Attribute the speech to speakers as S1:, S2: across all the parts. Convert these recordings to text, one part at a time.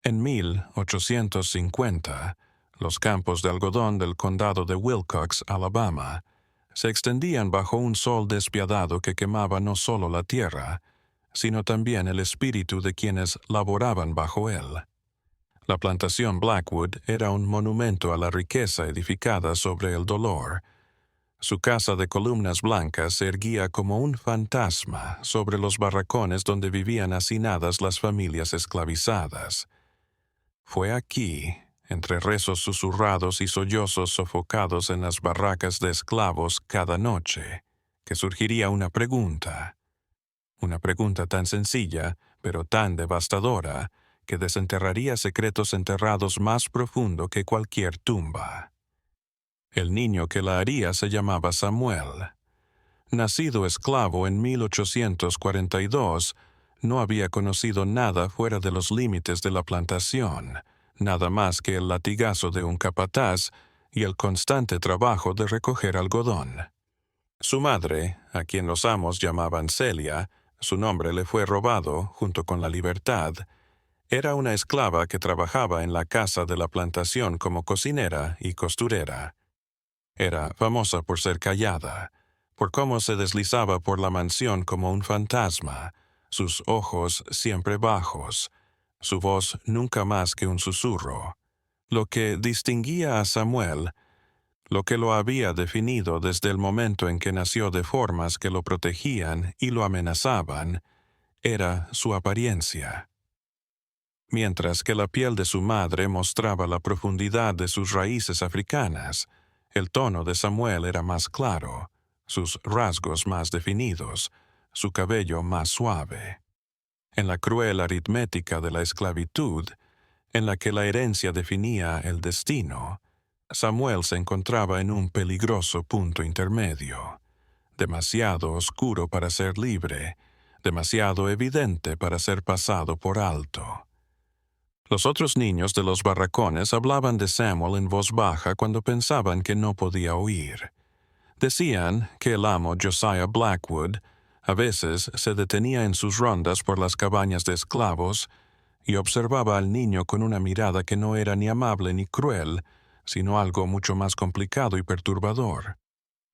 S1: En 1850, los campos de algodón del condado de Wilcox, Alabama, se extendían bajo un sol despiadado que quemaba no solo la tierra, sino también el espíritu de quienes laboraban bajo él. La plantación Blackwood era un monumento a la riqueza edificada sobre el dolor. Su casa de columnas blancas se erguía como un fantasma sobre los barracones donde vivían hacinadas las familias esclavizadas. Fue aquí, entre rezos susurrados y sollozos sofocados en las barracas de esclavos cada noche, que surgiría una pregunta tan sencilla, pero tan devastadora, que desenterraría secretos enterrados más profundo que cualquier tumba. El niño que la haría se llamaba Samuel. Nacido esclavo en 1842, no había conocido nada fuera de los límites de la plantación, nada más que el latigazo de un capataz y el constante trabajo de recoger algodón. Su madre, a quien los amos llamaban Celia, su nombre le fue robado junto con la libertad, era una esclava que trabajaba en la casa de la plantación como cocinera y costurera. Era famosa por ser callada, por cómo se deslizaba por la mansión como un fantasma, sus ojos siempre bajos, su voz nunca más que un susurro. Lo que distinguía a Samuel, lo que lo había definido desde el momento en que nació de formas que lo protegían y lo amenazaban, era su apariencia. Mientras que la piel de su madre mostraba la profundidad de sus raíces africanas, el tono de Samuel era más claro, sus rasgos más definidos, su cabello más suave. En la cruel aritmética de la esclavitud, en la que la herencia definía el destino, Samuel se encontraba en un peligroso punto intermedio, demasiado oscuro para ser libre, demasiado evidente para ser pasado por alto. Los otros niños de los barracones hablaban de Samuel en voz baja cuando pensaban que no podía oír. Decían que el amo Josiah Blackwood a veces se detenía en sus rondas por las cabañas de esclavos y observaba al niño con una mirada que no era ni amable ni cruel, sino algo mucho más complicado y perturbador.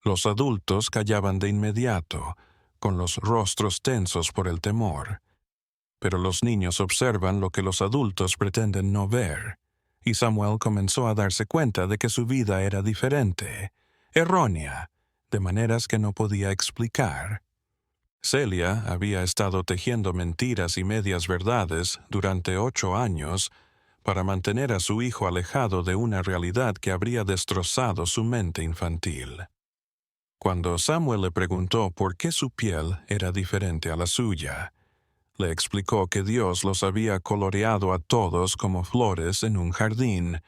S1: Los adultos callaban de inmediato, con los rostros tensos por el temor. Pero los niños observan lo que los adultos pretenden no ver, y Samuel comenzó a darse cuenta de que su vida era diferente, errónea, de maneras que no podía explicar. Celia había estado tejiendo mentiras y medias verdades durante 8 años para mantener a su hijo alejado de una realidad que habría destrozado su mente infantil. Cuando Samuel le preguntó por qué su piel era diferente a la suya, le explicó que Dios los había coloreado a todos como flores en un jardín.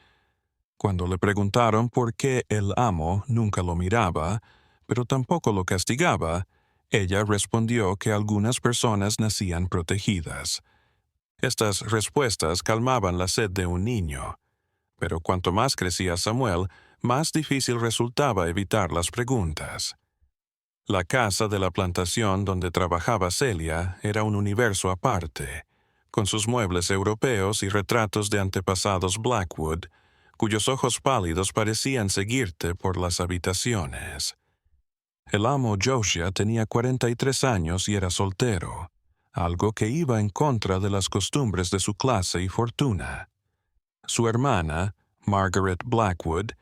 S1: Cuando le preguntaron por qué el amo nunca lo miraba, pero tampoco lo castigaba, ella respondió que algunas personas nacían protegidas. Estas respuestas calmaban la sed de un niño, pero cuanto más crecía Samuel, más difícil resultaba evitar las preguntas. La casa de la plantación donde trabajaba Celia era un universo aparte, con sus muebles europeos y retratos de antepasados Blackwood, cuyos ojos pálidos parecían seguirte por las habitaciones. El amo Josiah tenía 43 años y era soltero, algo que iba en contra de las costumbres de su clase y fortuna. Su hermana, Margaret Blackwood,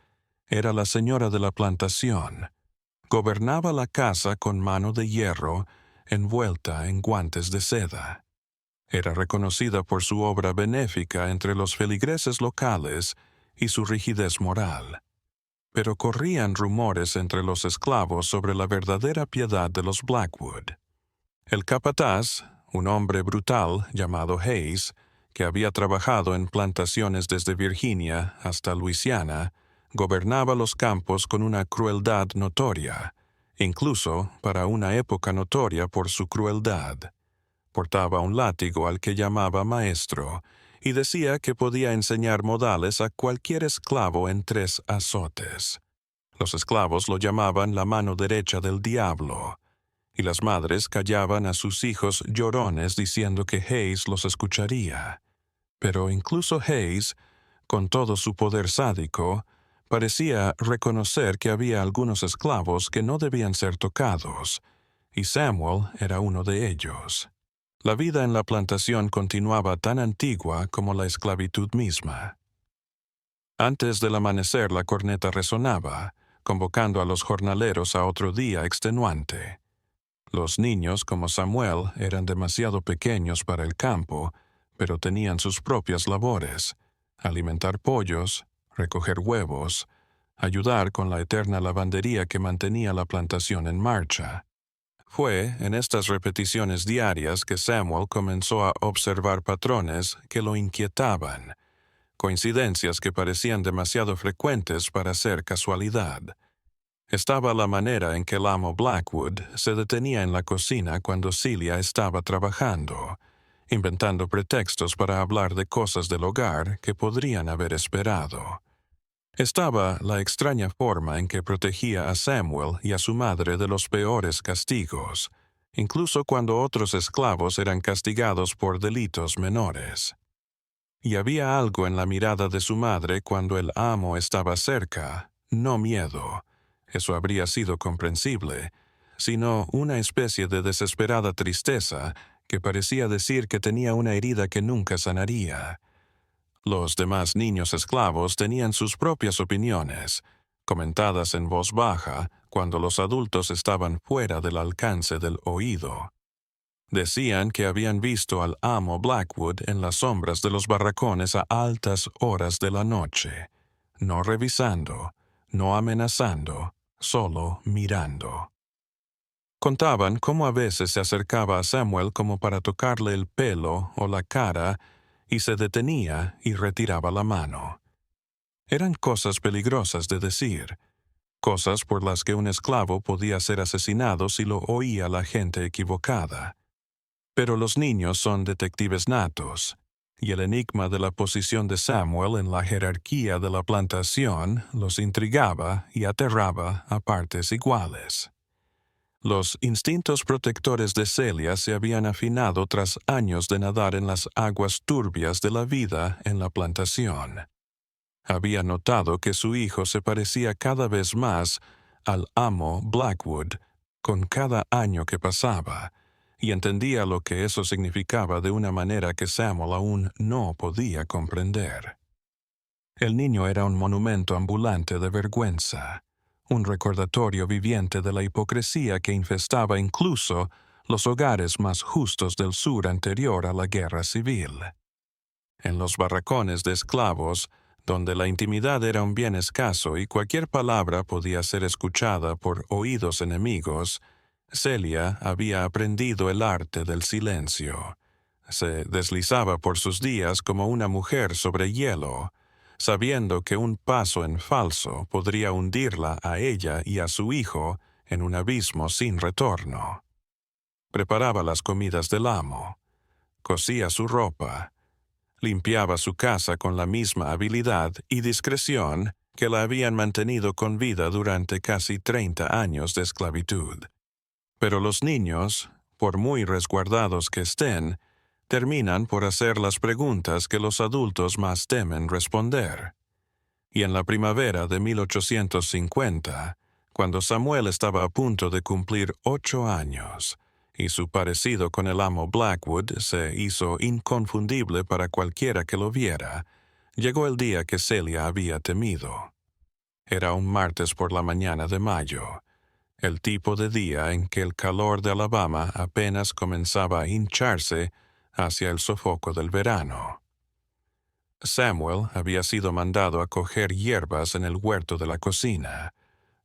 S1: era la señora de la plantación. Gobernaba la casa con mano de hierro envuelta en guantes de seda. Era reconocida por su obra benéfica entre los feligreses locales y su rigidez moral. Pero corrían rumores entre los esclavos sobre la verdadera piedad de los Blackwood. El capataz, un hombre brutal llamado Hayes, que había trabajado en plantaciones desde Virginia hasta Luisiana, gobernaba los campos con una crueldad notoria, incluso para una época notoria por su crueldad. Portaba un látigo al que llamaba maestro, y decía que podía enseñar modales a cualquier esclavo en 3 azotes. Los esclavos lo llamaban la mano derecha del diablo, y las madres callaban a sus hijos llorones diciendo que Hayes los escucharía. Pero incluso Hayes, con todo su poder sádico, parecía reconocer que había algunos esclavos que no debían ser tocados, y Samuel era uno de ellos. La vida en la plantación continuaba tan antigua como la esclavitud misma. Antes del amanecer la corneta resonaba, convocando a los jornaleros a otro día extenuante. Los niños, como Samuel, eran demasiado pequeños para el campo, pero tenían sus propias labores: alimentar pollos, recoger huevos, ayudar con la eterna lavandería que mantenía la plantación en marcha. Fue en estas repeticiones diarias que Samuel comenzó a observar patrones que lo inquietaban, coincidencias que parecían demasiado frecuentes para ser casualidad. Estaba la manera en que el amo Blackwood se detenía en la cocina cuando Celia estaba trabajando, inventando pretextos para hablar de cosas del hogar que podrían haber esperado. Estaba la extraña forma en que protegía a Samuel y a su madre de los peores castigos, incluso cuando otros esclavos eran castigados por delitos menores. Y había algo en la mirada de su madre cuando el amo estaba cerca, no miedo, eso habría sido comprensible, sino una especie de desesperada tristeza que parecía decir que tenía una herida que nunca sanaría. Los demás niños esclavos tenían sus propias opiniones, comentadas en voz baja cuando los adultos estaban fuera del alcance del oído. Decían que habían visto al amo Blackwood en las sombras de los barracones a altas horas de la noche, no revisando, no amenazando, solo mirando. Contaban cómo a veces se acercaba a Samuel como para tocarle el pelo o la cara y se detenía y retiraba la mano. Eran cosas peligrosas de decir, cosas por las que un esclavo podía ser asesinado si lo oía la gente equivocada. Pero los niños son detectives natos, y el enigma de la posición de Samuel en la jerarquía de la plantación los intrigaba y aterraba a partes iguales. Los instintos protectores de Celia se habían afinado tras años de nadar en las aguas turbias de la vida en la plantación. Había notado que su hijo se parecía cada vez más al amo Blackwood con cada año que pasaba, y entendía lo que eso significaba de una manera que Samuel aún no podía comprender. El niño era un monumento ambulante de vergüenza, un recordatorio viviente de la hipocresía que infestaba incluso los hogares más justos del sur anterior a la guerra civil. En los barracones de esclavos, donde la intimidad era un bien escaso y cualquier palabra podía ser escuchada por oídos enemigos, Celia había aprendido el arte del silencio. Se deslizaba por sus días como una mujer sobre hielo, sabiendo que un paso en falso podría hundirla a ella y a su hijo en un abismo sin retorno. Preparaba las comidas del amo, cosía su ropa, limpiaba su casa con la misma habilidad y discreción que la habían mantenido con vida durante casi 30 años de esclavitud. Pero los niños, por muy resguardados que estén, terminan por hacer las preguntas que los adultos más temen responder. Y en la primavera de 1850, cuando Samuel estaba a punto de cumplir 8 años, y su parecido con el amo Blackwood se hizo inconfundible para cualquiera que lo viera, llegó el día que Celia había temido. Era un martes por la mañana de mayo, el tipo de día en que el calor de Alabama apenas comenzaba a hincharse hacia el sofoco del verano. Samuel había sido mandado a coger hierbas en el huerto de la cocina,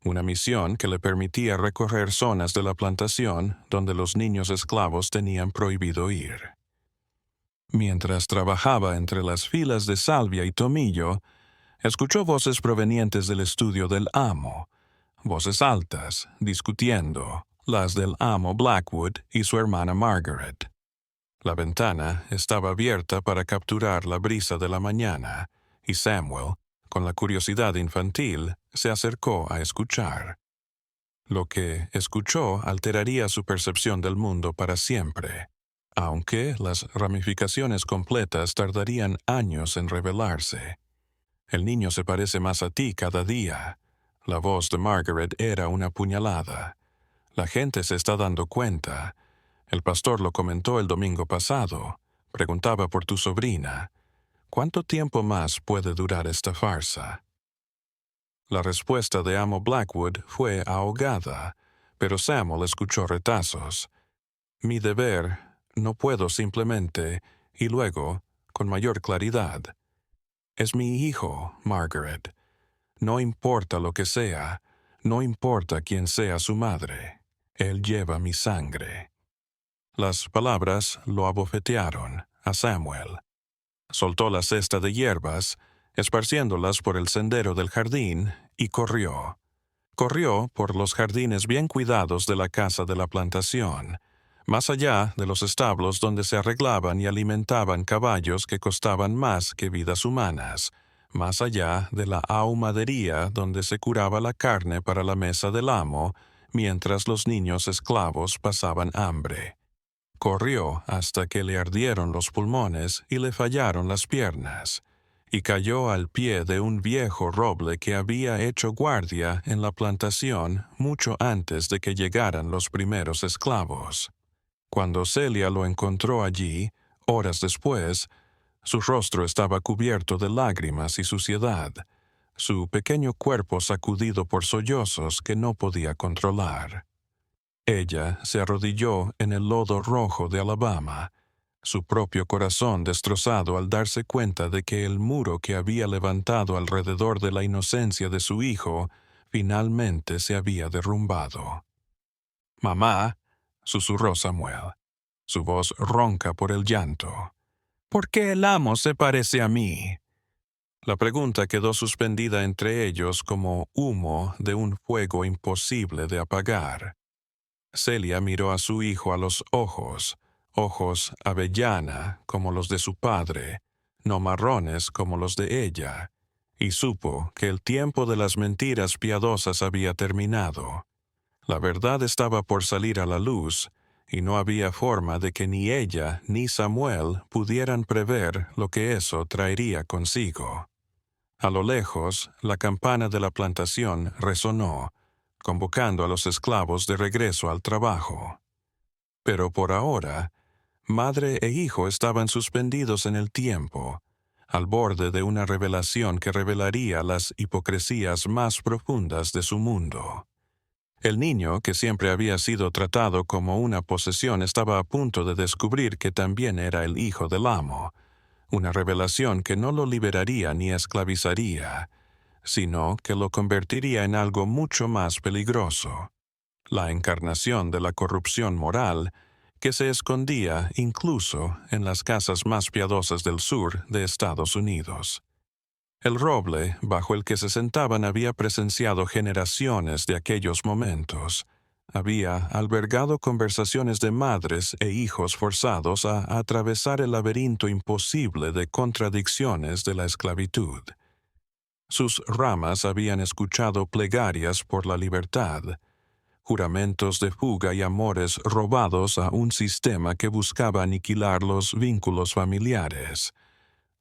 S1: una misión que le permitía recorrer zonas de la plantación donde los niños esclavos tenían prohibido ir. Mientras trabajaba entre las filas de salvia y tomillo, escuchó voces provenientes del estudio del amo, voces altas, discutiendo, las del amo Blackwood y su hermana Margaret. La ventana estaba abierta para capturar la brisa de la mañana, y Samuel, con la curiosidad infantil, se acercó a escuchar. Lo que escuchó alteraría su percepción del mundo para siempre. aunque las ramificaciones completas tardarían años en revelarse. El niño se parece más a ti cada día. La voz de Margaret era una puñalada. La gente se está dando cuenta. El pastor lo comentó el domingo pasado. Preguntaba por tu sobrina. ¿Cuánto tiempo más puede durar esta farsa? La respuesta de amo Blackwood fue ahogada, pero Samuel escuchó retazos. Mi deber, no puedo simplemente, y luego, con mayor claridad. Es mi hijo, Margaret. No importa lo que sea, no importa quién sea su madre. Él lleva mi sangre. Las palabras lo abofetearon a Samuel. Soltó la cesta de hierbas, esparciéndolas por el sendero del jardín, y corrió. Corrió por los jardines bien cuidados de la casa de la plantación, más allá de los establos donde se arreglaban y alimentaban caballos que costaban más que vidas humanas, más allá de la ahumadería donde se curaba la carne para la mesa del amo, mientras los niños esclavos pasaban hambre. Corrió hasta que le ardieron los pulmones y le fallaron las piernas, y cayó al pie de un viejo roble que había hecho guardia en la plantación mucho antes de que llegaran los primeros esclavos. Cuando Celia lo encontró allí, horas después, su rostro estaba cubierto de lágrimas y suciedad, su pequeño cuerpo sacudido por sollozos que no podía controlar. Ella se arrodilló en el lodo rojo de Alabama, su propio corazón destrozado al darse cuenta de que el muro que había levantado alrededor de la inocencia de su hijo finalmente se había derrumbado. «Mamá», susurró Samuel, su voz ronca por el llanto. «¿Por qué el amo se parece a mí?» La pregunta quedó suspendida entre ellos como humo de un fuego imposible de apagar. Celia miró a su hijo a los ojos avellana como los de su padre, no marrones como los de ella, y supo que el tiempo de las mentiras piadosas había terminado. La verdad estaba por salir a la luz, y no había forma de que ni ella ni Samuel pudieran prever lo que eso traería consigo. A lo lejos, la campana de la plantación resonó, convocando a los esclavos de regreso al trabajo. Pero por ahora, madre e hijo estaban suspendidos en el tiempo, al borde de una revelación que revelaría las hipocresías más profundas de su mundo. El niño, que siempre había sido tratado como una posesión, estaba a punto de descubrir que también era el hijo del amo, una revelación que no lo liberaría ni esclavizaría, sino que lo convertiría en algo mucho más peligroso, la encarnación de la corrupción moral que se escondía incluso en las casas más piadosas del sur de Estados Unidos. El roble bajo el que se sentaban había presenciado generaciones de aquellos momentos. Había albergado conversaciones de madres e hijos forzados a atravesar el laberinto imposible de contradicciones de la esclavitud. Sus ramas habían escuchado plegarias por la libertad, juramentos de fuga y amores robados a un sistema que buscaba aniquilar los vínculos familiares.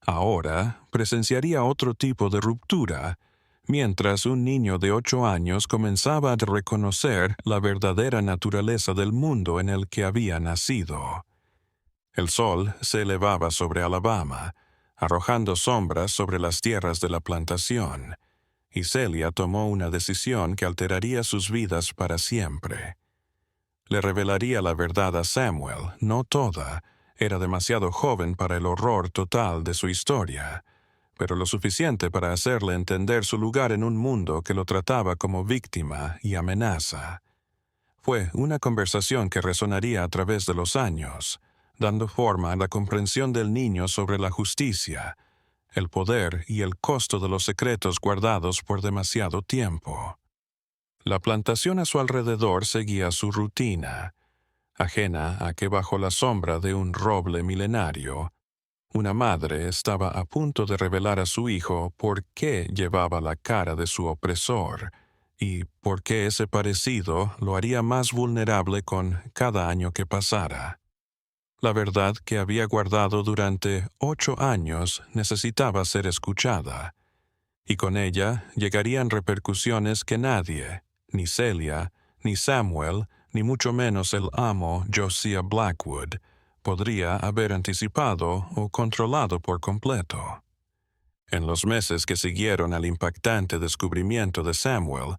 S1: Ahora presenciaría otro tipo de ruptura, mientras un niño de 8 años comenzaba a reconocer la verdadera naturaleza del mundo en el que había nacido. El sol se elevaba sobre Alabama, arrojando sombras sobre las tierras de la plantación, y Celia tomó una decisión que alteraría sus vidas para siempre. Le revelaría la verdad a Samuel, no toda. Era demasiado joven para el horror total de su historia, pero lo suficiente para hacerle entender su lugar en un mundo que lo trataba como víctima y amenaza. Fue una conversación que resonaría a través de los años, dando forma a la comprensión del niño sobre la justicia, el poder y el costo de los secretos guardados por demasiado tiempo. La plantación a su alrededor seguía su rutina, ajena a que bajo la sombra de un roble milenario, una madre estaba a punto de revelar a su hijo por qué llevaba la cara de su opresor y por qué ese parecido lo haría más vulnerable con cada año que pasara. La verdad que había guardado durante 8 años necesitaba ser escuchada, y con ella llegarían repercusiones que nadie, ni Celia, ni Samuel, ni mucho menos el amo Josiah Blackwood, podría haber anticipado o controlado por completo. En los meses que siguieron al impactante descubrimiento de Samuel,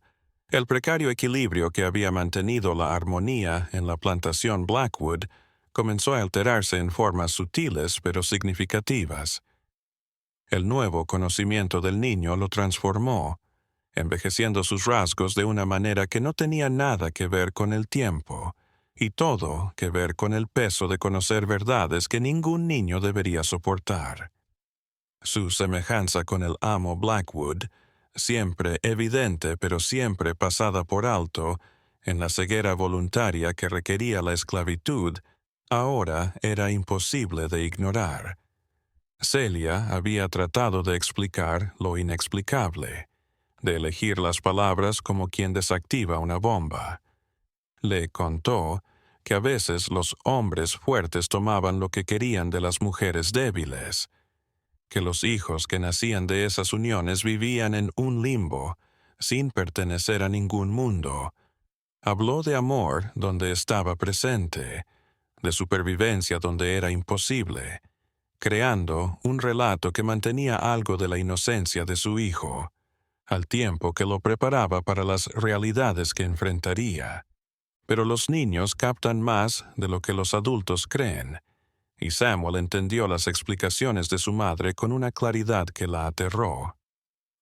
S1: el precario equilibrio que había mantenido la armonía en la plantación Blackwood comenzó a alterarse en formas sutiles pero significativas. El nuevo conocimiento del niño lo transformó, envejeciendo sus rasgos de una manera que no tenía nada que ver con el tiempo, y todo que ver con el peso de conocer verdades que ningún niño debería soportar. Su semejanza con el amo Blackwood, siempre evidente pero siempre pasada por alto, en la ceguera voluntaria que requería la esclavitud, ahora era imposible de ignorar. Celia había tratado de explicar lo inexplicable, de elegir las palabras como quien desactiva una bomba. Le contó que a veces los hombres fuertes tomaban lo que querían de las mujeres débiles, que los hijos que nacían de esas uniones vivían en un limbo, sin pertenecer a ningún mundo. Habló de amor donde estaba presente, de supervivencia donde era imposible, creando un relato que mantenía algo de la inocencia de su hijo, al tiempo que lo preparaba para las realidades que enfrentaría. Pero los niños captan más de lo que los adultos creen, y Samuel entendió las explicaciones de su madre con una claridad que la aterró.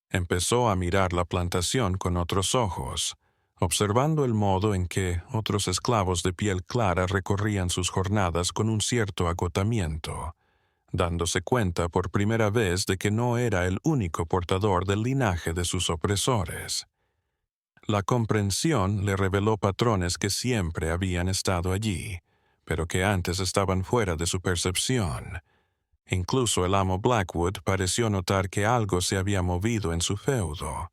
S1: Empezó a mirar la plantación con otros ojos, observando el modo en que otros esclavos de piel clara recorrían sus jornadas con un cierto agotamiento, dándose cuenta por primera vez de que no era el único portador del linaje de sus opresores. La comprensión le reveló patrones que siempre habían estado allí, pero que antes estaban fuera de su percepción. Incluso el amo Blackwood pareció notar que algo se había movido en su feudo.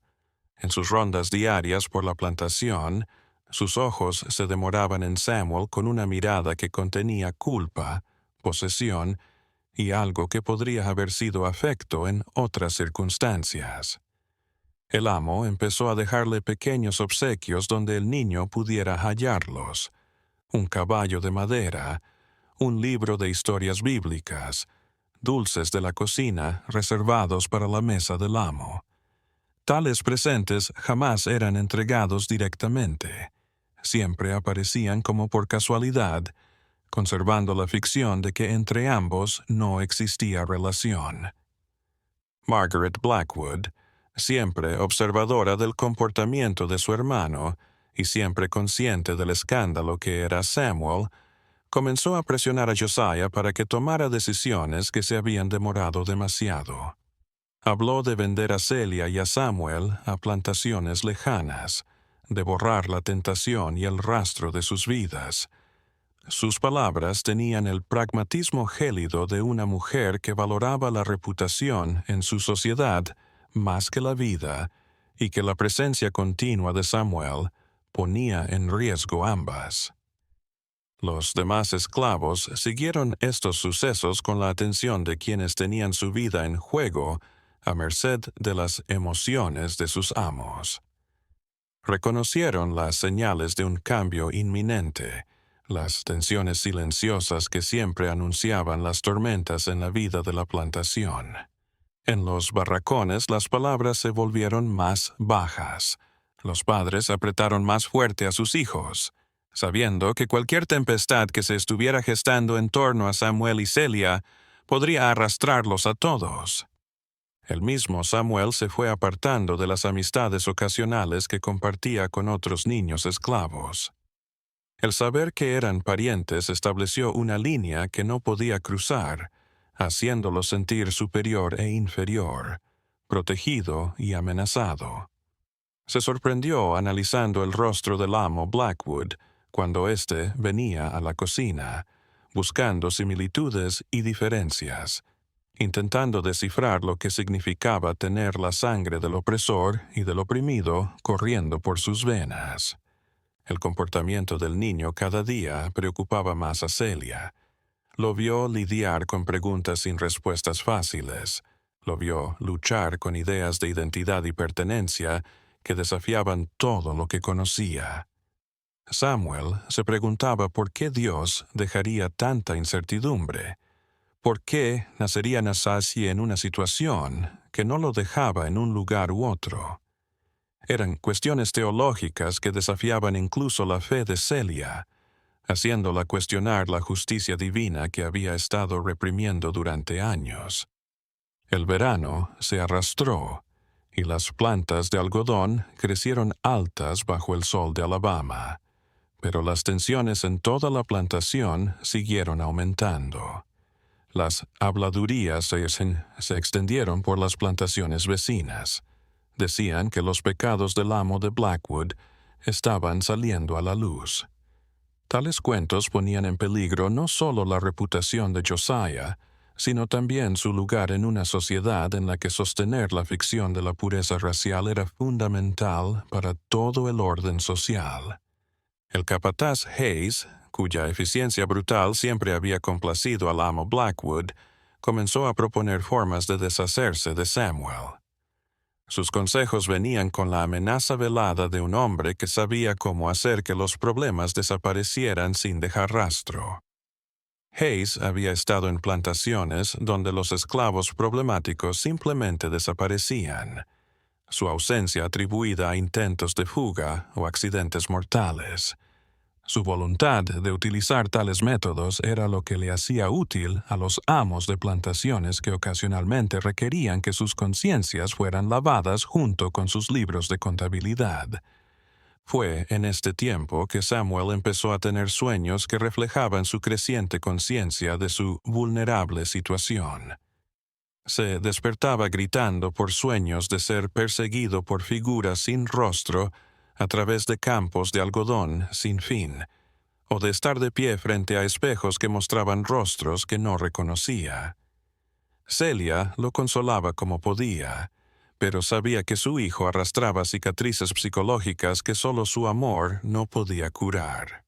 S1: En sus rondas diarias por la plantación, sus ojos se demoraban en Samuel con una mirada que contenía culpa, posesión y algo que podría haber sido afecto en otras circunstancias. El amo empezó a dejarle pequeños obsequios donde el niño pudiera hallarlos: un caballo de madera, un libro de historias bíblicas, dulces de la cocina reservados para la mesa del amo. Tales presentes jamás eran entregados directamente. Siempre aparecían como por casualidad, conservando la ficción de que entre ambos no existía relación. Margaret Blackwood, siempre observadora del comportamiento de su hermano y siempre consciente del escándalo que era Samuel, comenzó a presionar a Josiah para que tomara decisiones que se habían demorado demasiado. Habló de vender a Celia y a Samuel a plantaciones lejanas, de borrar la tentación y el rastro de sus vidas. Sus palabras tenían el pragmatismo gélido de una mujer que valoraba la reputación en su sociedad más que la vida, y que la presencia continua de Samuel ponía en riesgo ambas. Los demás esclavos siguieron estos sucesos con la atención de quienes tenían su vida en juego a merced de las emociones de sus amos. Reconocieron las señales de un cambio inminente, las tensiones silenciosas que siempre anunciaban las tormentas en la vida de la plantación. En los barracones las palabras se volvieron más bajas. Los padres apretaron más fuerte a sus hijos, sabiendo que cualquier tempestad que se estuviera gestando en torno a Samuel y Celia podría arrastrarlos a todos. El mismo Samuel se fue apartando de las amistades ocasionales que compartía con otros niños esclavos. El saber que eran parientes estableció una línea que no podía cruzar, haciéndolo sentir superior e inferior, protegido y amenazado. Se sorprendió analizando el rostro del amo Blackwood cuando éste venía a la cocina, buscando similitudes y diferencias, intentando descifrar lo que significaba tener la sangre del opresor y del oprimido corriendo por sus venas. El comportamiento del niño cada día preocupaba más a Celia. Lo vio lidiar con preguntas sin respuestas fáciles. Lo vio luchar con ideas de identidad y pertenencia que desafiaban todo lo que conocía. Samuel se preguntaba por qué Dios dejaría tanta incertidumbre. ¿Por qué nacería Nasashi en una situación que no lo dejaba en un lugar u otro? Eran cuestiones teológicas que desafiaban incluso la fe de Celia, haciéndola cuestionar la justicia divina que había estado reprimiendo durante años. El verano se arrastró, y las plantas de algodón crecieron altas bajo el sol de Alabama, pero las tensiones en toda la plantación siguieron aumentando. Las habladurías se extendieron por las plantaciones vecinas. Decían que los pecados del amo de Blackwood estaban saliendo a la luz. Tales cuentos ponían en peligro no solo la reputación de Josiah, sino también su lugar en una sociedad en la que sostener la ficción de la pureza racial era fundamental para todo el orden social. El capataz Hayes, cuya eficiencia brutal siempre había complacido al amo Blackwood, comenzó a proponer formas de deshacerse de Samuel. Sus consejos venían con la amenaza velada de un hombre que sabía cómo hacer que los problemas desaparecieran sin dejar rastro. Hayes había estado en plantaciones donde los esclavos problemáticos simplemente desaparecían, su ausencia atribuida a intentos de fuga o accidentes mortales. Su voluntad de utilizar tales métodos era lo que le hacía útil a los amos de plantaciones que ocasionalmente requerían que sus conciencias fueran lavadas junto con sus libros de contabilidad. Fue en este tiempo que Samuel empezó a tener sueños que reflejaban su creciente conciencia de su vulnerable situación. Se despertaba gritando por sueños de ser perseguido por figuras sin rostro a través de campos de algodón sin fin, o de estar de pie frente a espejos que mostraban rostros que no reconocía. Celia lo consolaba como podía, pero sabía que su hijo arrastraba cicatrices psicológicas que solo su amor no podía curar.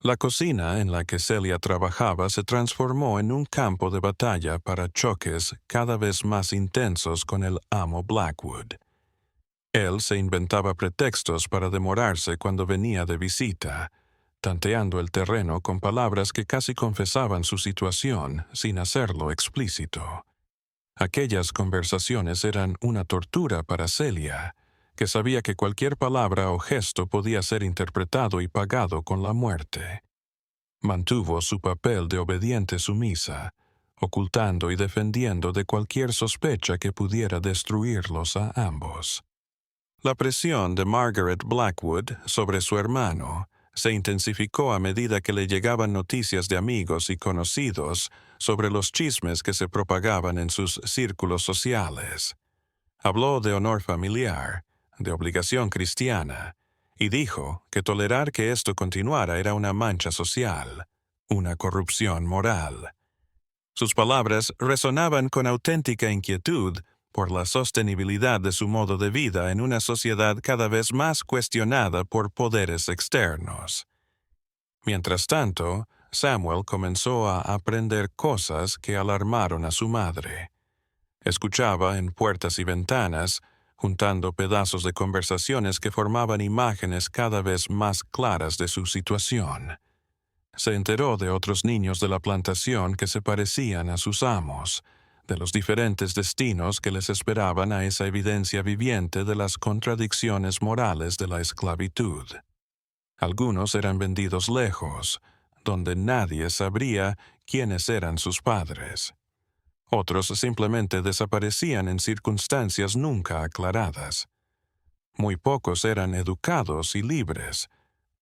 S1: La cocina en la que Celia trabajaba se transformó en un campo de batalla para choques cada vez más intensos con el amo Blackwood. Él se inventaba pretextos para demorarse cuando venía de visita, tanteando el terreno con palabras que casi confesaban su situación sin hacerlo explícito. Aquellas conversaciones eran una tortura para Celia, que sabía que cualquier palabra o gesto podía ser interpretado y pagado con la muerte. Mantuvo su papel de obediente sumisa, ocultando y defendiendo de cualquier sospecha que pudiera destruirlos a ambos. La presión de Margaret Blackwood sobre su hermano se intensificó a medida que le llegaban noticias de amigos y conocidos sobre los chismes que se propagaban en sus círculos sociales. Habló de honor familiar, de obligación cristiana, y dijo que tolerar que esto continuara era una mancha social, una corrupción moral. Sus palabras resonaban con auténtica inquietud por la sostenibilidad de su modo de vida en una sociedad cada vez más cuestionada por poderes externos. Mientras tanto, Samuel comenzó a aprender cosas que alarmaron a su madre. Escuchaba en puertas y ventanas, juntando pedazos de conversaciones que formaban imágenes cada vez más claras de su situación. Se enteró de otros niños de la plantación que se parecían a sus amos, de los diferentes destinos que les esperaban a esa evidencia viviente de las contradicciones morales de la esclavitud. Algunos eran vendidos lejos, donde nadie sabría quiénes eran sus padres. Otros simplemente desaparecían en circunstancias nunca aclaradas. Muy pocos eran educados y libres,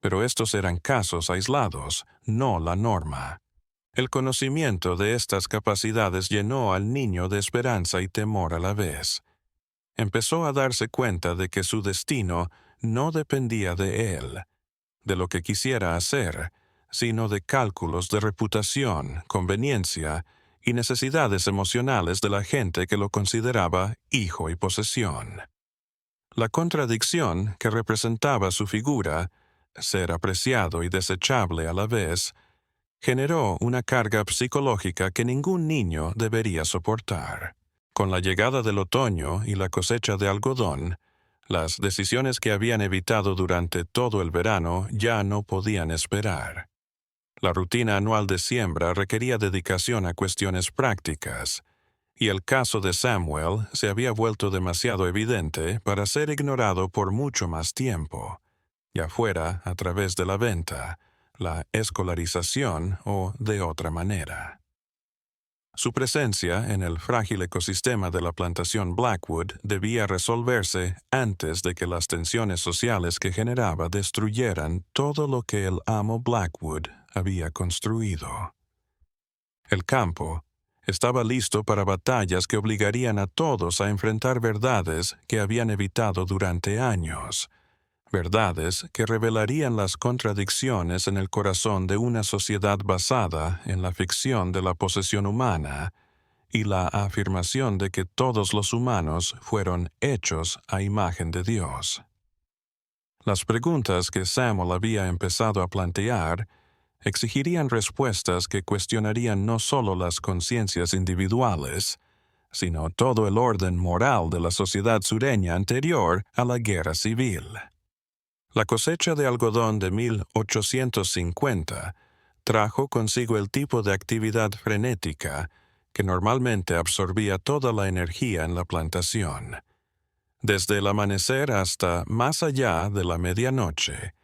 S1: pero estos eran casos aislados, no la norma. El conocimiento de estas capacidades llenó al niño de esperanza y temor a la vez. Empezó a darse cuenta de que su destino no dependía de él, de lo que quisiera hacer, sino de cálculos de reputación, conveniencia y necesidades emocionales de la gente que lo consideraba hijo y posesión. La contradicción que representaba su figura, ser apreciado y desechable a la vez, generó una carga psicológica que ningún niño debería soportar. Con la llegada del otoño y la cosecha de algodón, las decisiones que habían evitado durante todo el verano ya no podían esperar. La rutina anual de siembra requería dedicación a cuestiones prácticas, y el caso de Samuel se había vuelto demasiado evidente para ser ignorado por mucho más tiempo, ya fuera a través de la venta, la escolarización o de otra manera. Su presencia en el frágil ecosistema de la plantación Blackwood debía resolverse antes de que las tensiones sociales que generaba destruyeran todo lo que el amo Blackwood había construido. El campo estaba listo para batallas que obligarían a todos a enfrentar verdades que habían evitado durante años, verdades que revelarían las contradicciones en el corazón de una sociedad basada en la ficción de la posesión humana y la afirmación de que todos los humanos fueron hechos a imagen de Dios. Las preguntas que Samuel había empezado a plantear exigirían respuestas que cuestionarían no solo las conciencias individuales, sino todo el orden moral de la sociedad sureña anterior a la guerra civil. La cosecha de algodón de 1850 trajo consigo el tipo de actividad frenética que normalmente absorbía toda la energía en la plantación. Desde el amanecer hasta más allá de la medianoche,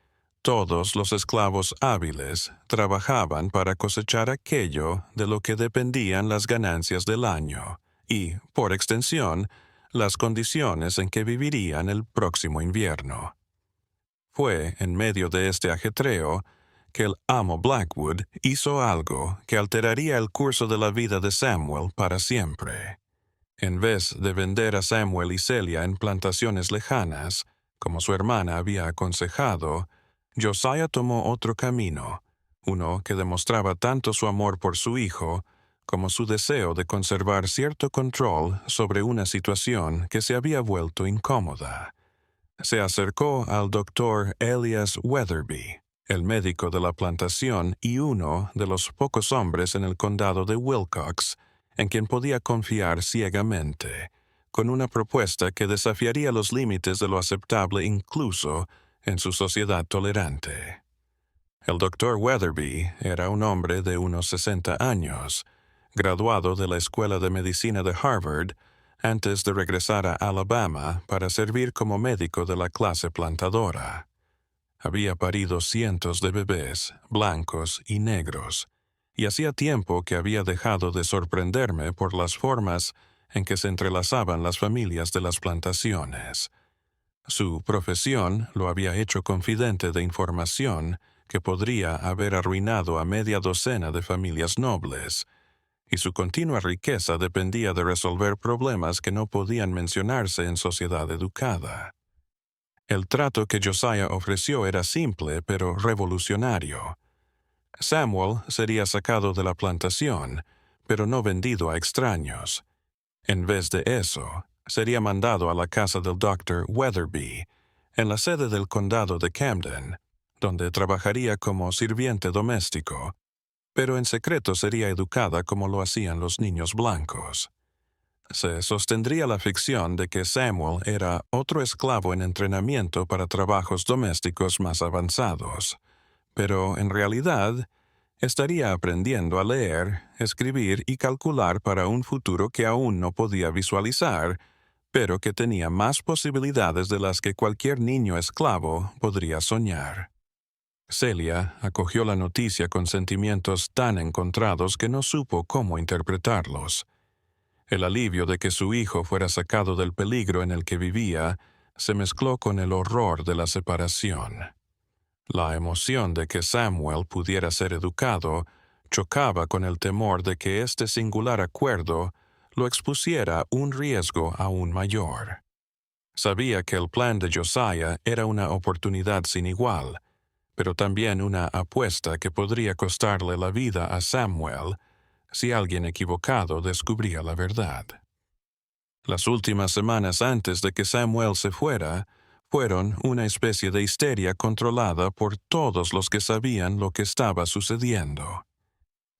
S1: todos los esclavos hábiles trabajaban para cosechar aquello de lo que dependían las ganancias del año y, por extensión, las condiciones en que vivirían el próximo invierno. Fue en medio de este ajetreo que el amo Blackwood hizo algo que alteraría el curso de la vida de Samuel para siempre. En vez de vender a Samuel y Celia en plantaciones lejanas, como su hermana había aconsejado, Josiah tomó otro camino, uno que demostraba tanto su amor por su hijo como su deseo de conservar cierto control sobre una situación que se había vuelto incómoda. Se acercó al doctor Elias Weatherby, el médico de la plantación y uno de los pocos hombres en el condado de Wilcox en quien podía confiar ciegamente, con una propuesta que desafiaría los límites de lo aceptable incluso en su sociedad tolerante. El doctor Weatherby era un hombre de unos 60 años, graduado de la Escuela de Medicina de Harvard, antes de regresar a Alabama para servir como médico de la clase plantadora. Había parido cientos de bebés, blancos y negros, y hacía tiempo que había dejado de sorprenderme por las formas en que se entrelazaban las familias de las plantaciones. Su profesión lo había hecho confidente de información que podría haber arruinado a media docena de familias nobles, y su continua riqueza dependía de resolver problemas que no podían mencionarse en sociedad educada. El trato que Josiah ofreció era simple pero revolucionario. Samuel sería sacado de la plantación, pero no vendido a extraños. En vez de eso, sería mandado a la casa del Dr. Weatherby, en la sede del condado de Camden, donde trabajaría como sirviente doméstico, pero en secreto sería educada como lo hacían los niños blancos. Se sostendría la ficción de que Samuel era otro esclavo en entrenamiento para trabajos domésticos más avanzados, pero en realidad estaría aprendiendo a leer, escribir y calcular para un futuro que aún no podía visualizar, pero que tenía más posibilidades de las que cualquier niño esclavo podría soñar. Celia acogió la noticia con sentimientos tan encontrados que no supo cómo interpretarlos. El alivio de que su hijo fuera sacado del peligro en el que vivía se mezcló con el horror de la separación. La emoción de que Samuel pudiera ser educado chocaba con el temor de que este singular acuerdo lo expusiera a un riesgo aún mayor. Sabía que el plan de Josiah era una oportunidad sin igual, pero también una apuesta que podría costarle la vida a Samuel si alguien equivocado descubría la verdad. Las últimas semanas antes de que Samuel se fuera fueron una especie de histeria controlada por todos los que sabían lo que estaba sucediendo.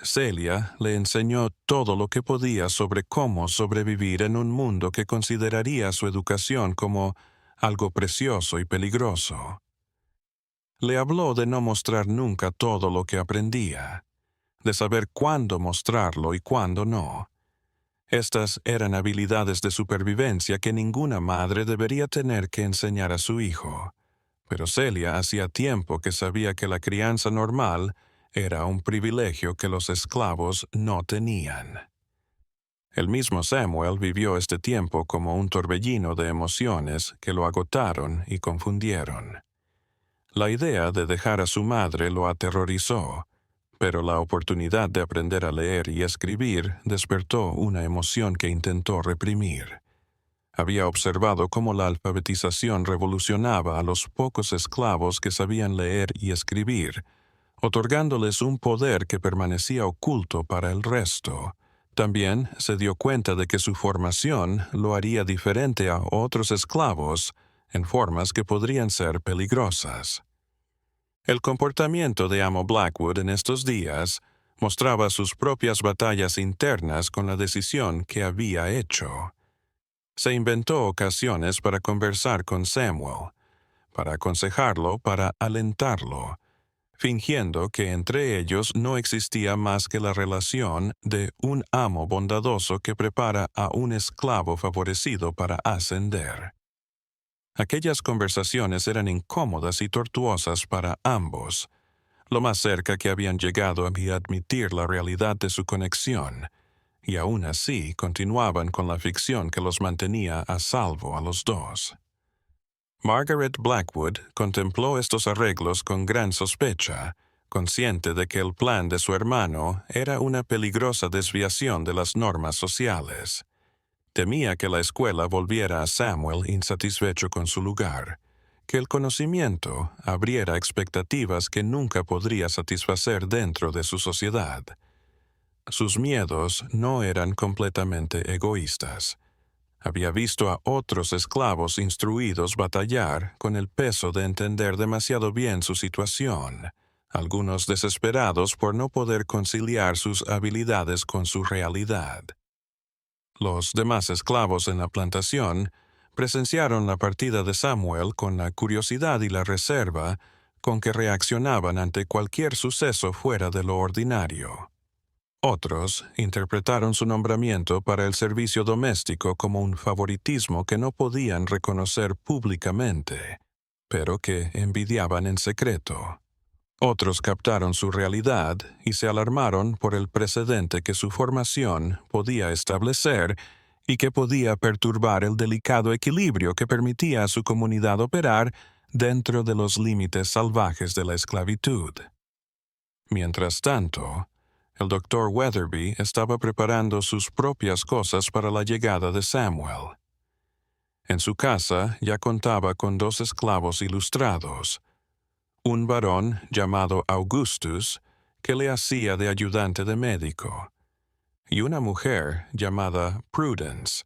S1: Celia le enseñó todo lo que podía sobre cómo sobrevivir en un mundo que consideraría su educación como algo precioso y peligroso. Le habló de no mostrar nunca todo lo que aprendía, de saber cuándo mostrarlo y cuándo no. Estas eran habilidades de supervivencia que ninguna madre debería tener que enseñar a su hijo. Pero Celia hacía tiempo que sabía que la crianza normal era un privilegio que los esclavos no tenían. El mismo Samuel vivió este tiempo como un torbellino de emociones que lo agotaron y confundieron. La idea de dejar a su madre lo aterrorizó, pero la oportunidad de aprender a leer y escribir despertó una emoción que intentó reprimir. Había observado cómo la alfabetización revolucionaba a los pocos esclavos que sabían leer y escribir, otorgándoles un poder que permanecía oculto para el resto. También se dio cuenta de que su formación lo haría diferente a otros esclavos en formas que podrían ser peligrosas. El comportamiento de Amo Blackwood en estos días mostraba sus propias batallas internas con la decisión que había hecho. Se inventó ocasiones para conversar con Samuel, para aconsejarlo, para alentarlo, fingiendo que entre ellos no existía más que la relación de un amo bondadoso que prepara a un esclavo favorecido para ascender. Aquellas conversaciones eran incómodas y tortuosas para ambos, lo más cerca que habían llegado a admitir la realidad de su conexión, y aún así continuaban con la ficción que los mantenía a salvo a los dos. Margaret Blackwood contempló estos arreglos con gran sospecha, consciente de que el plan de su hermano era una peligrosa desviación de las normas sociales. Temía que la escuela volviera a Samuel insatisfecho con su lugar, que el conocimiento abriera expectativas que nunca podría satisfacer dentro de su sociedad. Sus miedos no eran completamente egoístas. Había visto a otros esclavos instruidos batallar con el peso de entender demasiado bien su situación, algunos desesperados por no poder conciliar sus habilidades con su realidad. Los demás esclavos en la plantación presenciaron la partida de Samuel con la curiosidad y la reserva con que reaccionaban ante cualquier suceso fuera de lo ordinario. Otros interpretaron su nombramiento para el servicio doméstico como un favoritismo que no podían reconocer públicamente, pero que envidiaban en secreto. Otros captaron su realidad y se alarmaron por el precedente que su formación podía establecer y que podía perturbar el delicado equilibrio que permitía a su comunidad operar dentro de los límites salvajes de la esclavitud. Mientras tanto, el Dr. Weatherby estaba preparando sus propias cosas para la llegada de Samuel. En su casa ya contaba con 2 esclavos ilustrados, un varón llamado Augustus, que le hacía de ayudante de médico, y una mujer llamada Prudence,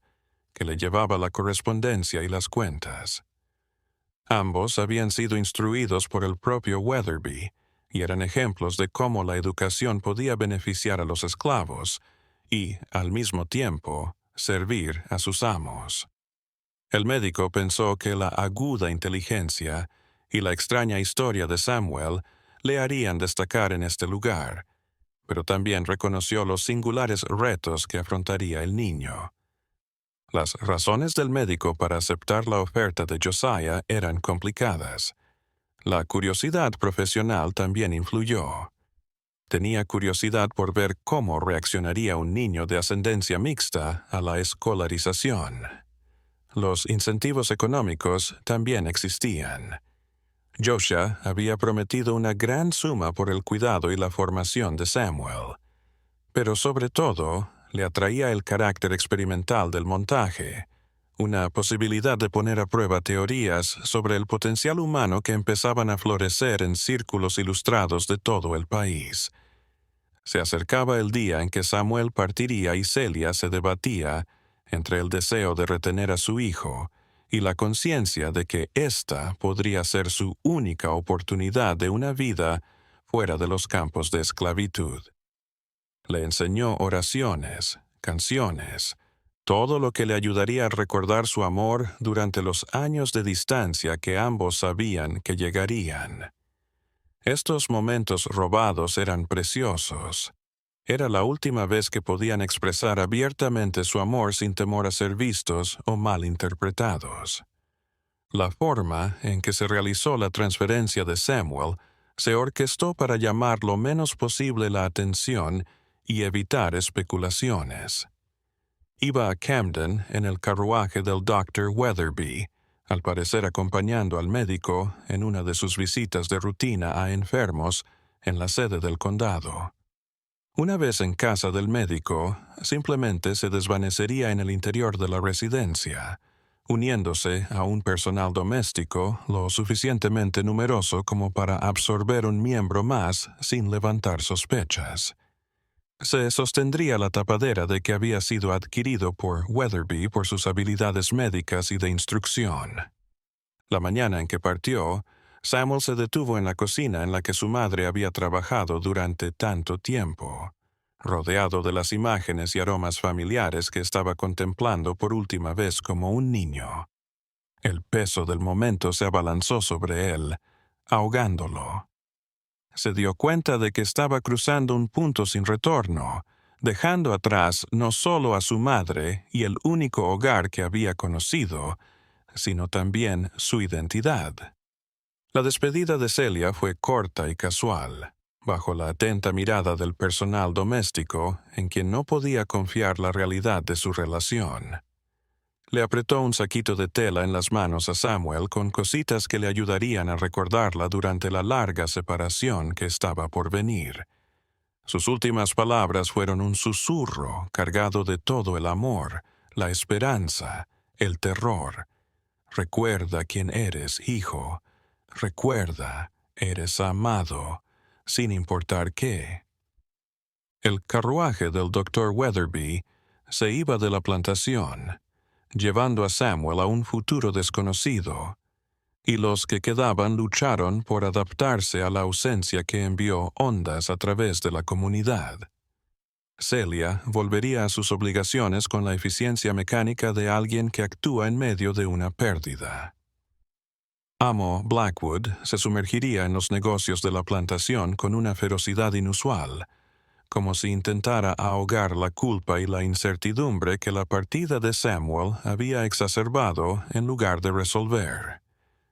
S1: que le llevaba la correspondencia y las cuentas. Ambos habían sido instruidos por el propio Weatherby, y eran ejemplos de cómo la educación podía beneficiar a los esclavos y, al mismo tiempo, servir a sus amos. El médico pensó que la aguda inteligencia y la extraña historia de Samuel le harían destacar en este lugar, pero también reconoció los singulares retos que afrontaría el niño. Las razones del médico para aceptar la oferta de Josiah eran complicadas. La curiosidad profesional también influyó. Tenía curiosidad por ver cómo reaccionaría un niño de ascendencia mixta a la escolarización. Los incentivos económicos también existían. Joshua había prometido una gran suma por el cuidado y la formación de Samuel, pero sobre todo le atraía el carácter experimental del montaje, una posibilidad de poner a prueba teorías sobre el potencial humano que empezaban a florecer en círculos ilustrados de todo el país. Se acercaba el día en que Samuel partiría y Celia se debatía entre el deseo de retener a su hijo y la conciencia de que ésta podría ser su única oportunidad de una vida fuera de los campos de esclavitud. Le enseñó oraciones, canciones, todo lo que le ayudaría a recordar su amor durante los años de distancia que ambos sabían que llegarían. Estos momentos robados eran preciosos. Era la última vez que podían expresar abiertamente su amor sin temor a ser vistos o malinterpretados. La forma en que se realizó la transferencia de Samuel se orquestó para llamar lo menos posible la atención y evitar especulaciones. Iba a Camden en el carruaje del Dr. Weatherby, al parecer acompañando al médico en una de sus visitas de rutina a enfermos en la sede del condado. Una vez en casa del médico, simplemente se desvanecería en el interior de la residencia, uniéndose a un personal doméstico lo suficientemente numeroso como para absorber un miembro más sin levantar sospechas. Se sostendría la tapadera de que había sido adquirido por Weatherby por sus habilidades médicas y de instrucción. La mañana en que partió, Samuel se detuvo en la cocina en la que su madre había trabajado durante tanto tiempo, rodeado de las imágenes y aromas familiares que estaba contemplando por última vez como un niño. El peso del momento se abalanzó sobre él, ahogándolo. Se dio cuenta de que estaba cruzando un punto sin retorno, dejando atrás no solo a su madre y el único hogar que había conocido, sino también su identidad. La despedida de Celia fue corta y casual, bajo la atenta mirada del personal doméstico, en quien no podía confiar la realidad de su relación. Le apretó un saquito de tela en las manos a Samuel con cositas que le ayudarían a recordarla durante la larga separación que estaba por venir. Sus últimas palabras fueron un susurro cargado de todo el amor, la esperanza, el terror. Recuerda quién eres, hijo. Recuerda, eres amado, sin importar qué. El carruaje del Dr. Weatherby se iba de la plantación, llevando a Samuel a un futuro desconocido, y los que quedaban lucharon por adaptarse a la ausencia que envió ondas a través de la comunidad. Celia volvería a sus obligaciones con la eficiencia mecánica de alguien que actúa en medio de una pérdida. Amo Blackwood se sumergiría en los negocios de la plantación con una ferocidad inusual, como si intentara ahogar la culpa y la incertidumbre que la partida de Samuel había exacerbado en lugar de resolver.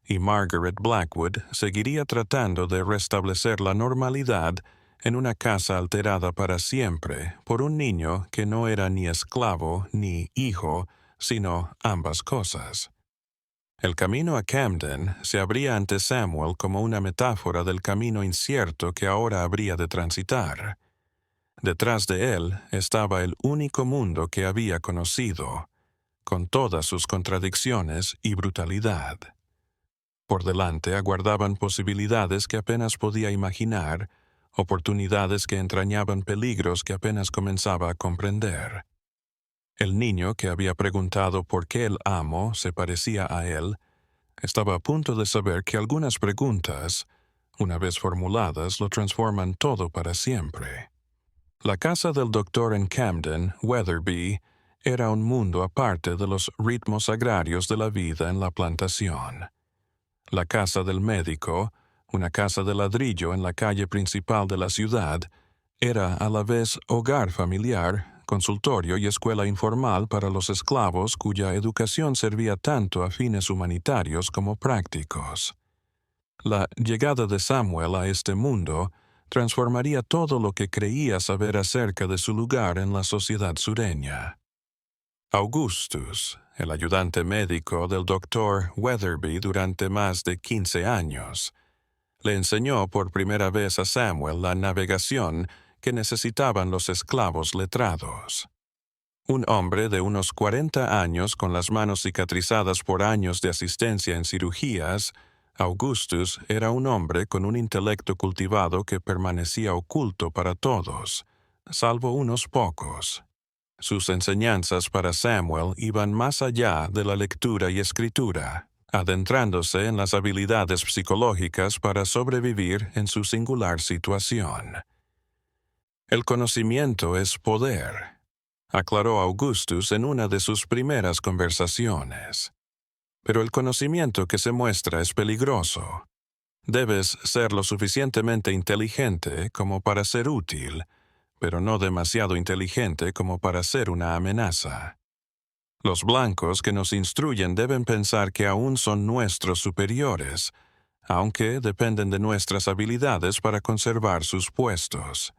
S1: Y Margaret Blackwood seguiría tratando de restablecer la normalidad en una casa alterada para siempre por un niño que no era ni esclavo ni hijo, sino ambas cosas. El camino a Camden se abría ante Samuel como una metáfora del camino incierto que ahora habría de transitar. Detrás de él estaba el único mundo que había conocido, con todas sus contradicciones y brutalidad. Por delante aguardaban posibilidades que apenas podía imaginar, oportunidades que entrañaban peligros que apenas comenzaba a comprender. El niño que había preguntado por qué el amo se parecía a él, estaba a punto de saber que algunas preguntas, una vez formuladas, lo transforman todo para siempre. La casa del doctor en Camden, Weatherby, era un mundo aparte de los ritmos agrarios de la vida en la plantación. La casa del médico, una casa de ladrillo en la calle principal de la ciudad, era a la vez hogar familiar, consultorio y escuela informal para los esclavos cuya educación servía tanto a fines humanitarios como prácticos. La llegada de Samuel a este mundo transformaría todo lo que creía saber acerca de su lugar en la sociedad sureña. Augustus, el ayudante médico del doctor Weatherby durante más de 15 años, le enseñó por primera vez a Samuel la navegación que necesitaban los esclavos letrados. Un hombre de unos 40 años con las manos cicatrizadas por años de asistencia en cirugías, Augustus era un hombre con un intelecto cultivado que permanecía oculto para todos, salvo unos pocos. Sus enseñanzas para Samuel iban más allá de la lectura y escritura, adentrándose en las habilidades psicológicas para sobrevivir en su singular situación. El conocimiento es poder, aclaró Augustus en una de sus primeras conversaciones. Pero el conocimiento que se muestra es peligroso. Debes ser lo suficientemente inteligente como para ser útil, pero no demasiado inteligente como para ser una amenaza. Los blancos que nos instruyen deben pensar que aún son nuestros superiores, aunque dependen de nuestras habilidades para conservar sus puestos.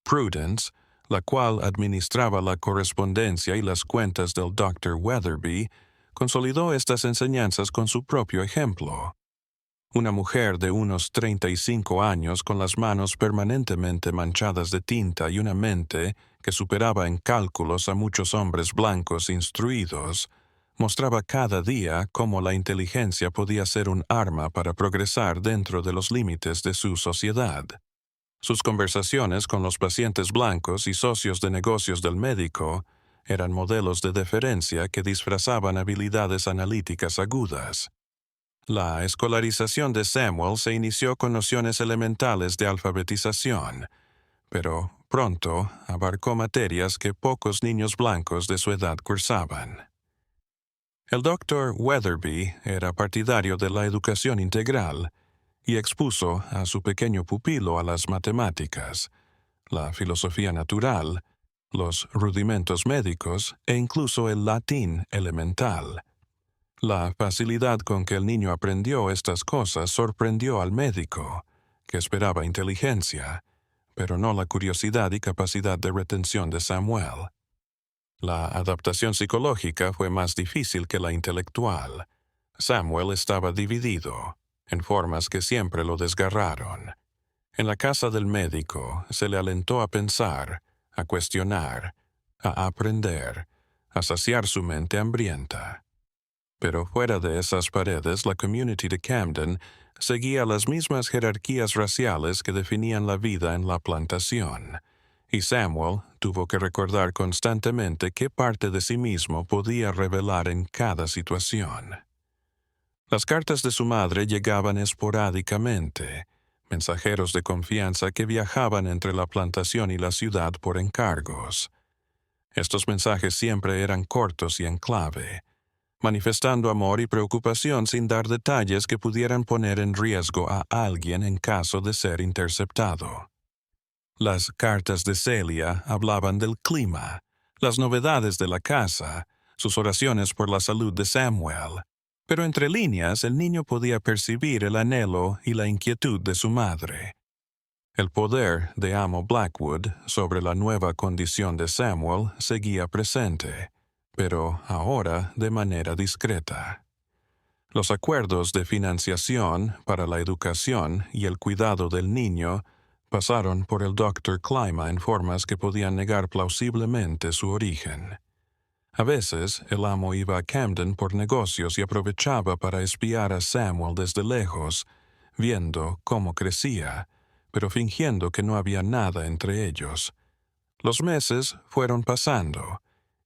S1: Prudence, la cual administraba la correspondencia y las cuentas del Dr. Weatherby, consolidó estas enseñanzas con su propio ejemplo. Una mujer de unos 35 años con las manos permanentemente manchadas de tinta y una mente que superaba en cálculos a muchos hombres blancos instruidos, mostraba cada día cómo la inteligencia podía ser un arma para progresar dentro de los límites de su sociedad. Sus conversaciones con los pacientes blancos y socios de negocios del médico eran modelos de deferencia que disfrazaban habilidades analíticas agudas. La escolarización de Samuel se inició con nociones elementales de alfabetización, pero pronto abarcó materias que pocos niños blancos de su edad cursaban. El Dr. Weatherby era partidario de la educación integral y expuso a su pequeño pupilo a las matemáticas, la filosofía natural, los rudimentos médicos e incluso el latín elemental. La facilidad con que el niño aprendió estas cosas sorprendió al médico, que esperaba inteligencia, pero no la curiosidad y capacidad de retención de Samuel. La adaptación psicológica fue más difícil que la intelectual. Samuel estaba dividido, en formas que siempre lo desgarraron. En la casa del médico se le alentó a pensar, a cuestionar, a aprender, a saciar su mente hambrienta. Pero fuera de esas paredes, la community de Camden seguía las mismas jerarquías raciales que definían la vida en la plantación, y Samuel tuvo que recordar constantemente qué parte de sí mismo podía revelar en cada situación. Las cartas de su madre llegaban esporádicamente, mensajeros de confianza que viajaban entre la plantación y la ciudad por encargos. Estos mensajes siempre eran cortos y en clave, manifestando amor y preocupación sin dar detalles que pudieran poner en riesgo a alguien en caso de ser interceptado. Las cartas de Celia hablaban del clima, las novedades de la casa, sus oraciones por la salud de Samuel, pero entre líneas el niño podía percibir el anhelo y la inquietud de su madre. El poder de Amo Blackwood sobre la nueva condición de Samuel seguía presente, pero ahora de manera discreta. Los acuerdos de financiación para la educación y el cuidado del niño pasaron por el Dr. Clima en formas que podían negar plausiblemente su origen. A veces, el amo iba a Camden por negocios y aprovechaba para espiar a Samuel desde lejos, viendo cómo crecía, pero fingiendo que no había nada entre ellos. Los meses fueron pasando,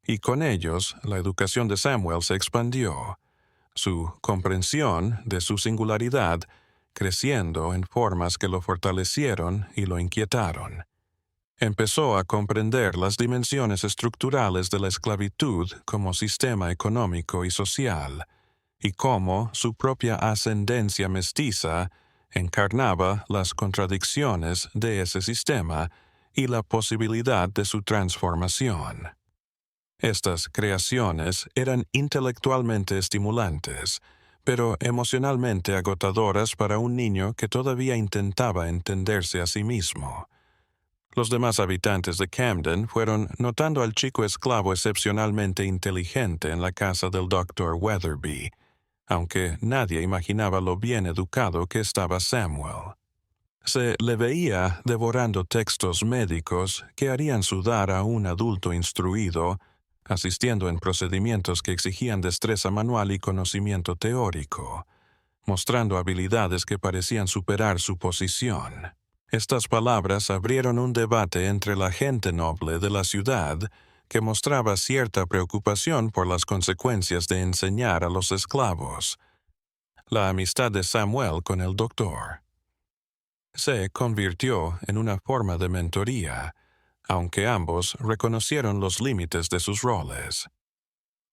S1: y con ellos la educación de Samuel se expandió, su comprensión de su singularidad creciendo en formas que lo fortalecieron y lo inquietaron. Empezó a comprender las dimensiones estructurales de la esclavitud como sistema económico y social, y cómo su propia ascendencia mestiza encarnaba las contradicciones de ese sistema y la posibilidad de su transformación. Estas creaciones eran intelectualmente estimulantes, pero emocionalmente agotadoras para un niño que todavía intentaba entenderse a sí mismo. Los demás habitantes de Camden fueron notando al chico esclavo excepcionalmente inteligente en la casa del Dr. Weatherby, aunque nadie imaginaba lo bien educado que estaba Samuel. Se le veía devorando textos médicos que harían sudar a un adulto instruido, asistiendo en procedimientos que exigían destreza manual y conocimiento teórico, mostrando habilidades que parecían superar su posición. Estas palabras abrieron un debate entre la gente noble de la ciudad que mostraba cierta preocupación por las consecuencias de enseñar a los esclavos. La amistad de Samuel con el doctor. se convirtió en una forma de mentoría, aunque ambos reconocieron los límites de sus roles.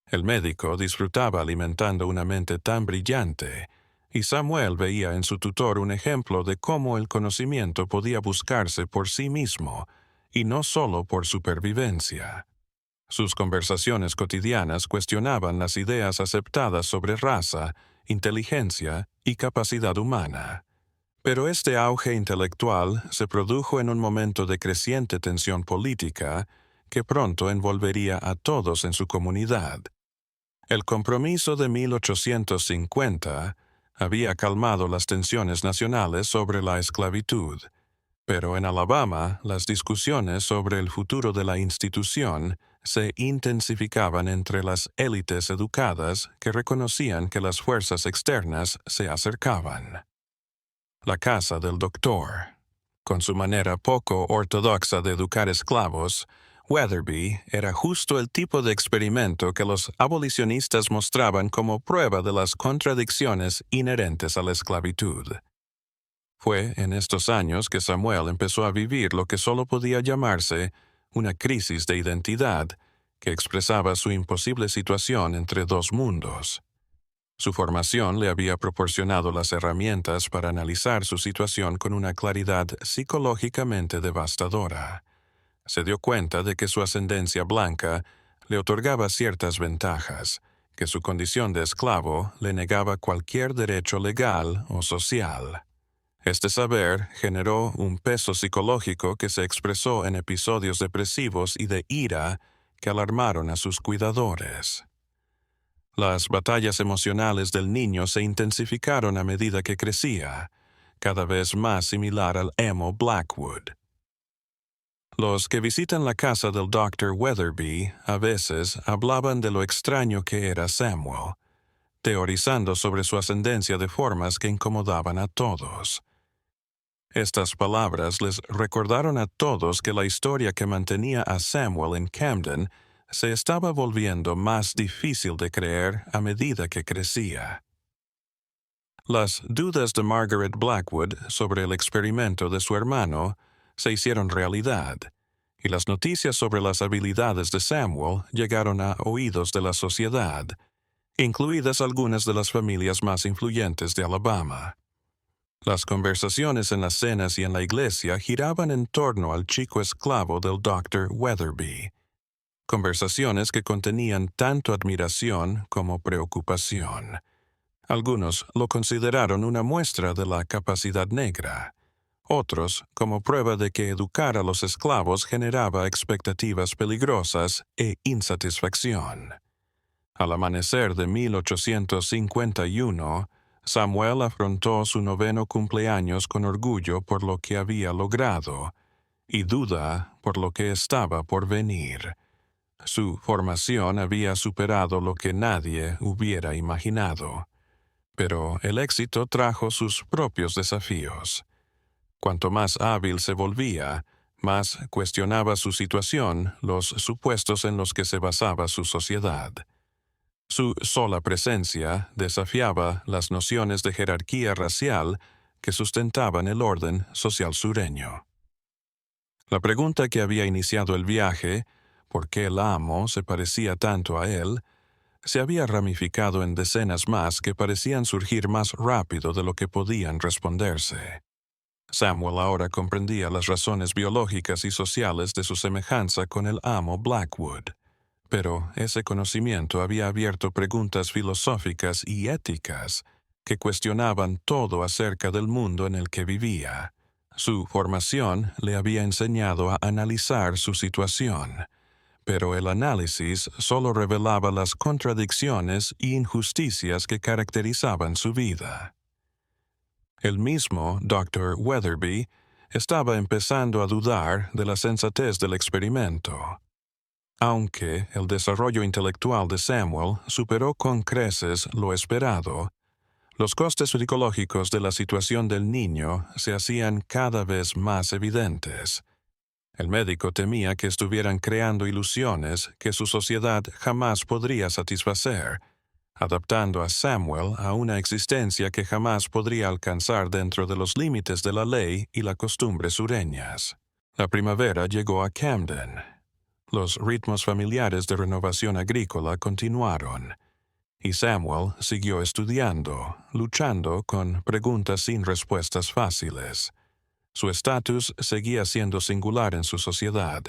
S1: El médico disfrutaba alimentando una mente tan brillante, y Samuel veía en su tutor un ejemplo de cómo el conocimiento podía buscarse por sí mismo, y no solo por supervivencia. Sus conversaciones cotidianas cuestionaban las ideas aceptadas sobre raza, inteligencia y capacidad humana. Pero este auge intelectual se produjo en un momento de creciente tensión política que pronto envolvería a todos en su comunidad. El compromiso de 1850 había calmado las tensiones nacionales sobre la esclavitud, pero en Alabama las discusiones sobre el futuro de la institución se intensificaban entre las élites educadas que reconocían que las fuerzas externas se acercaban. La casa del doctor. Con su manera poco ortodoxa de educar esclavos, Wetherbee era justo el tipo de experimento que los abolicionistas mostraban como prueba de las contradicciones inherentes a la esclavitud. Fue en estos años que Samuel empezó a vivir lo que solo podía llamarse una crisis de identidad, que expresaba su imposible situación entre dos mundos. Su formación le había proporcionado las herramientas para analizar su situación con una claridad psicológicamente devastadora. Se dio cuenta de que su ascendencia blanca le otorgaba ciertas ventajas, que su condición de esclavo le negaba cualquier derecho legal o social. Este saber generó un peso psicológico que se expresó en episodios depresivos y de ira que alarmaron a sus cuidadores. Las batallas emocionales del niño se intensificaron a medida que crecía, cada vez más similar al emo Blackwood. Los que visitan la casa del Dr. Wetherbee a veces hablaban de lo extraño que era Samuel, teorizando sobre su ascendencia de formas que incomodaban a todos. Estas palabras les recordaron a todos que la historia que mantenía a Samuel en Camden se estaba volviendo más difícil de creer a medida que crecía. Las dudas de Margaret Blackwood sobre el experimento de su hermano se hicieron realidad, y las noticias sobre las habilidades de Samuel llegaron a oídos de la sociedad, incluidas algunas de las familias más influyentes de Alabama. Las conversaciones en las cenas y en la iglesia giraban en torno al chico esclavo del Dr. Wetherbee, conversaciones que contenían tanto admiración como preocupación. Algunos lo consideraron una muestra de la capacidad negra, otros como prueba de que educar a los esclavos generaba expectativas peligrosas e insatisfacción. Al amanecer de 1851, Samuel afrontó su 9º cumpleaños con orgullo por lo que había logrado y duda por lo que estaba por venir. Su formación había superado lo que nadie hubiera imaginado, pero el éxito trajo sus propios desafíos. Cuanto más hábil se volvía, más cuestionaba su situación, los supuestos en los que se basaba su sociedad. Su sola presencia desafiaba las nociones de jerarquía racial que sustentaban el orden social sureño. La pregunta que había iniciado el viaje, ¿por qué el amo se parecía tanto a él?, se había ramificado en decenas más que parecían surgir más rápido de lo que podían responderse. Samuel ahora comprendía las razones biológicas y sociales de su semejanza con el amo Blackwood. Pero ese conocimiento había abierto preguntas filosóficas y éticas que cuestionaban todo acerca del mundo en el que vivía. Su formación le había enseñado a analizar su situación, pero el análisis solo revelaba las contradicciones e injusticias que caracterizaban su vida. El mismo Dr. Wetherbee estaba empezando a dudar de la sensatez del experimento. Aunque el desarrollo intelectual de Samuel superó con creces lo esperado, los costes psicológicos de la situación del niño se hacían cada vez más evidentes. El médico temía que estuvieran creando ilusiones que su sociedad jamás podría satisfacer, adaptando a Samuel a una existencia que jamás podría alcanzar dentro de los límites de la ley y la costumbre sureñas. La primavera llegó a Camden. Los ritmos familiares de renovación agrícola continuaron, y Samuel siguió estudiando, luchando con preguntas sin respuestas fáciles. Su estatus seguía siendo singular en su sociedad,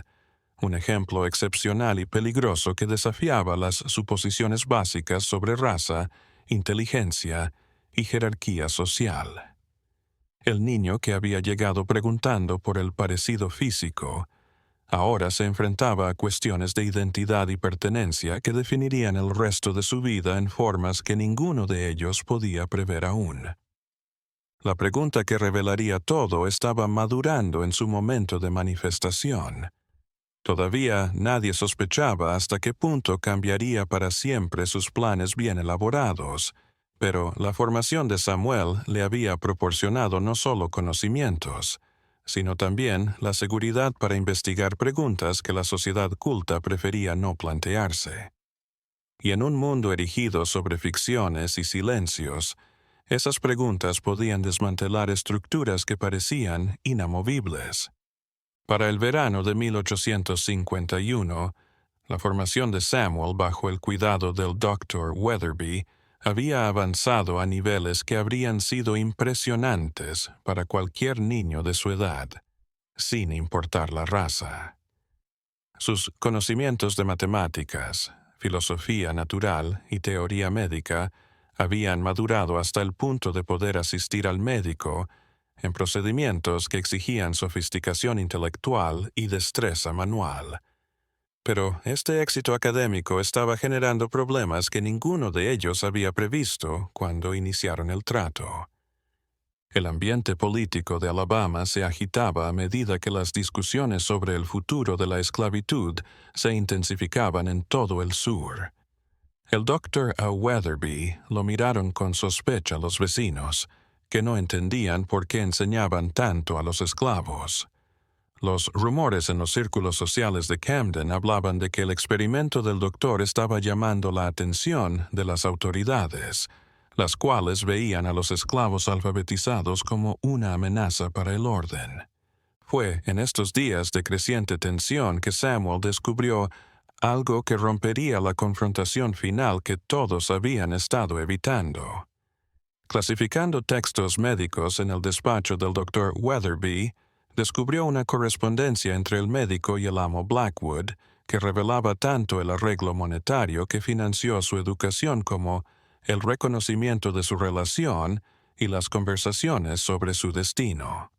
S1: un ejemplo excepcional y peligroso que desafiaba las suposiciones básicas sobre raza, inteligencia y jerarquía social. El niño que había llegado preguntando por el parecido físico, ahora se enfrentaba a cuestiones de identidad y pertenencia que definirían el resto de su vida en formas que ninguno de ellos podía prever aún. La pregunta que revelaría todo estaba madurando en su momento de manifestación. Todavía nadie sospechaba hasta qué punto cambiaría para siempre sus planes bien elaborados, pero la formación de Samuel le había proporcionado no solo conocimientos, sino también la seguridad para investigar preguntas que la sociedad culta prefería no plantearse. Y en un mundo erigido sobre ficciones y silencios, esas preguntas podían desmantelar estructuras que parecían inamovibles. Para el verano de 1851, la formación de Samuel bajo el cuidado del Dr. Weatherby había avanzado a niveles que habrían sido impresionantes para cualquier niño de su edad, sin importar la raza. Sus conocimientos de matemáticas, filosofía natural y teoría médica habían madurado hasta el punto de poder asistir al médico en procedimientos que exigían sofisticación intelectual y destreza manual. Pero este éxito académico estaba generando problemas que ninguno de ellos había previsto cuando iniciaron el trato. El ambiente político de Alabama se agitaba a medida que las discusiones sobre el futuro de la esclavitud se intensificaban en todo el sur. El Dr. Weatherby lo miraron con sospecha los vecinos, que no entendían por qué enseñaban tanto a los esclavos. Los rumores en los círculos sociales de Camden hablaban de que el experimento del doctor estaba llamando la atención de las autoridades, las cuales veían a los esclavos alfabetizados como una amenaza para el orden. Fue en estos días de creciente tensión que Samuel descubrió algo que rompería la confrontación final que todos habían estado evitando. Clasificando textos médicos en el despacho del Dr. Weatherby, descubrió una correspondencia entre el médico y el amo Blackwood que revelaba tanto el arreglo monetario que financió su educación como el reconocimiento de su relación y las conversaciones sobre su destino.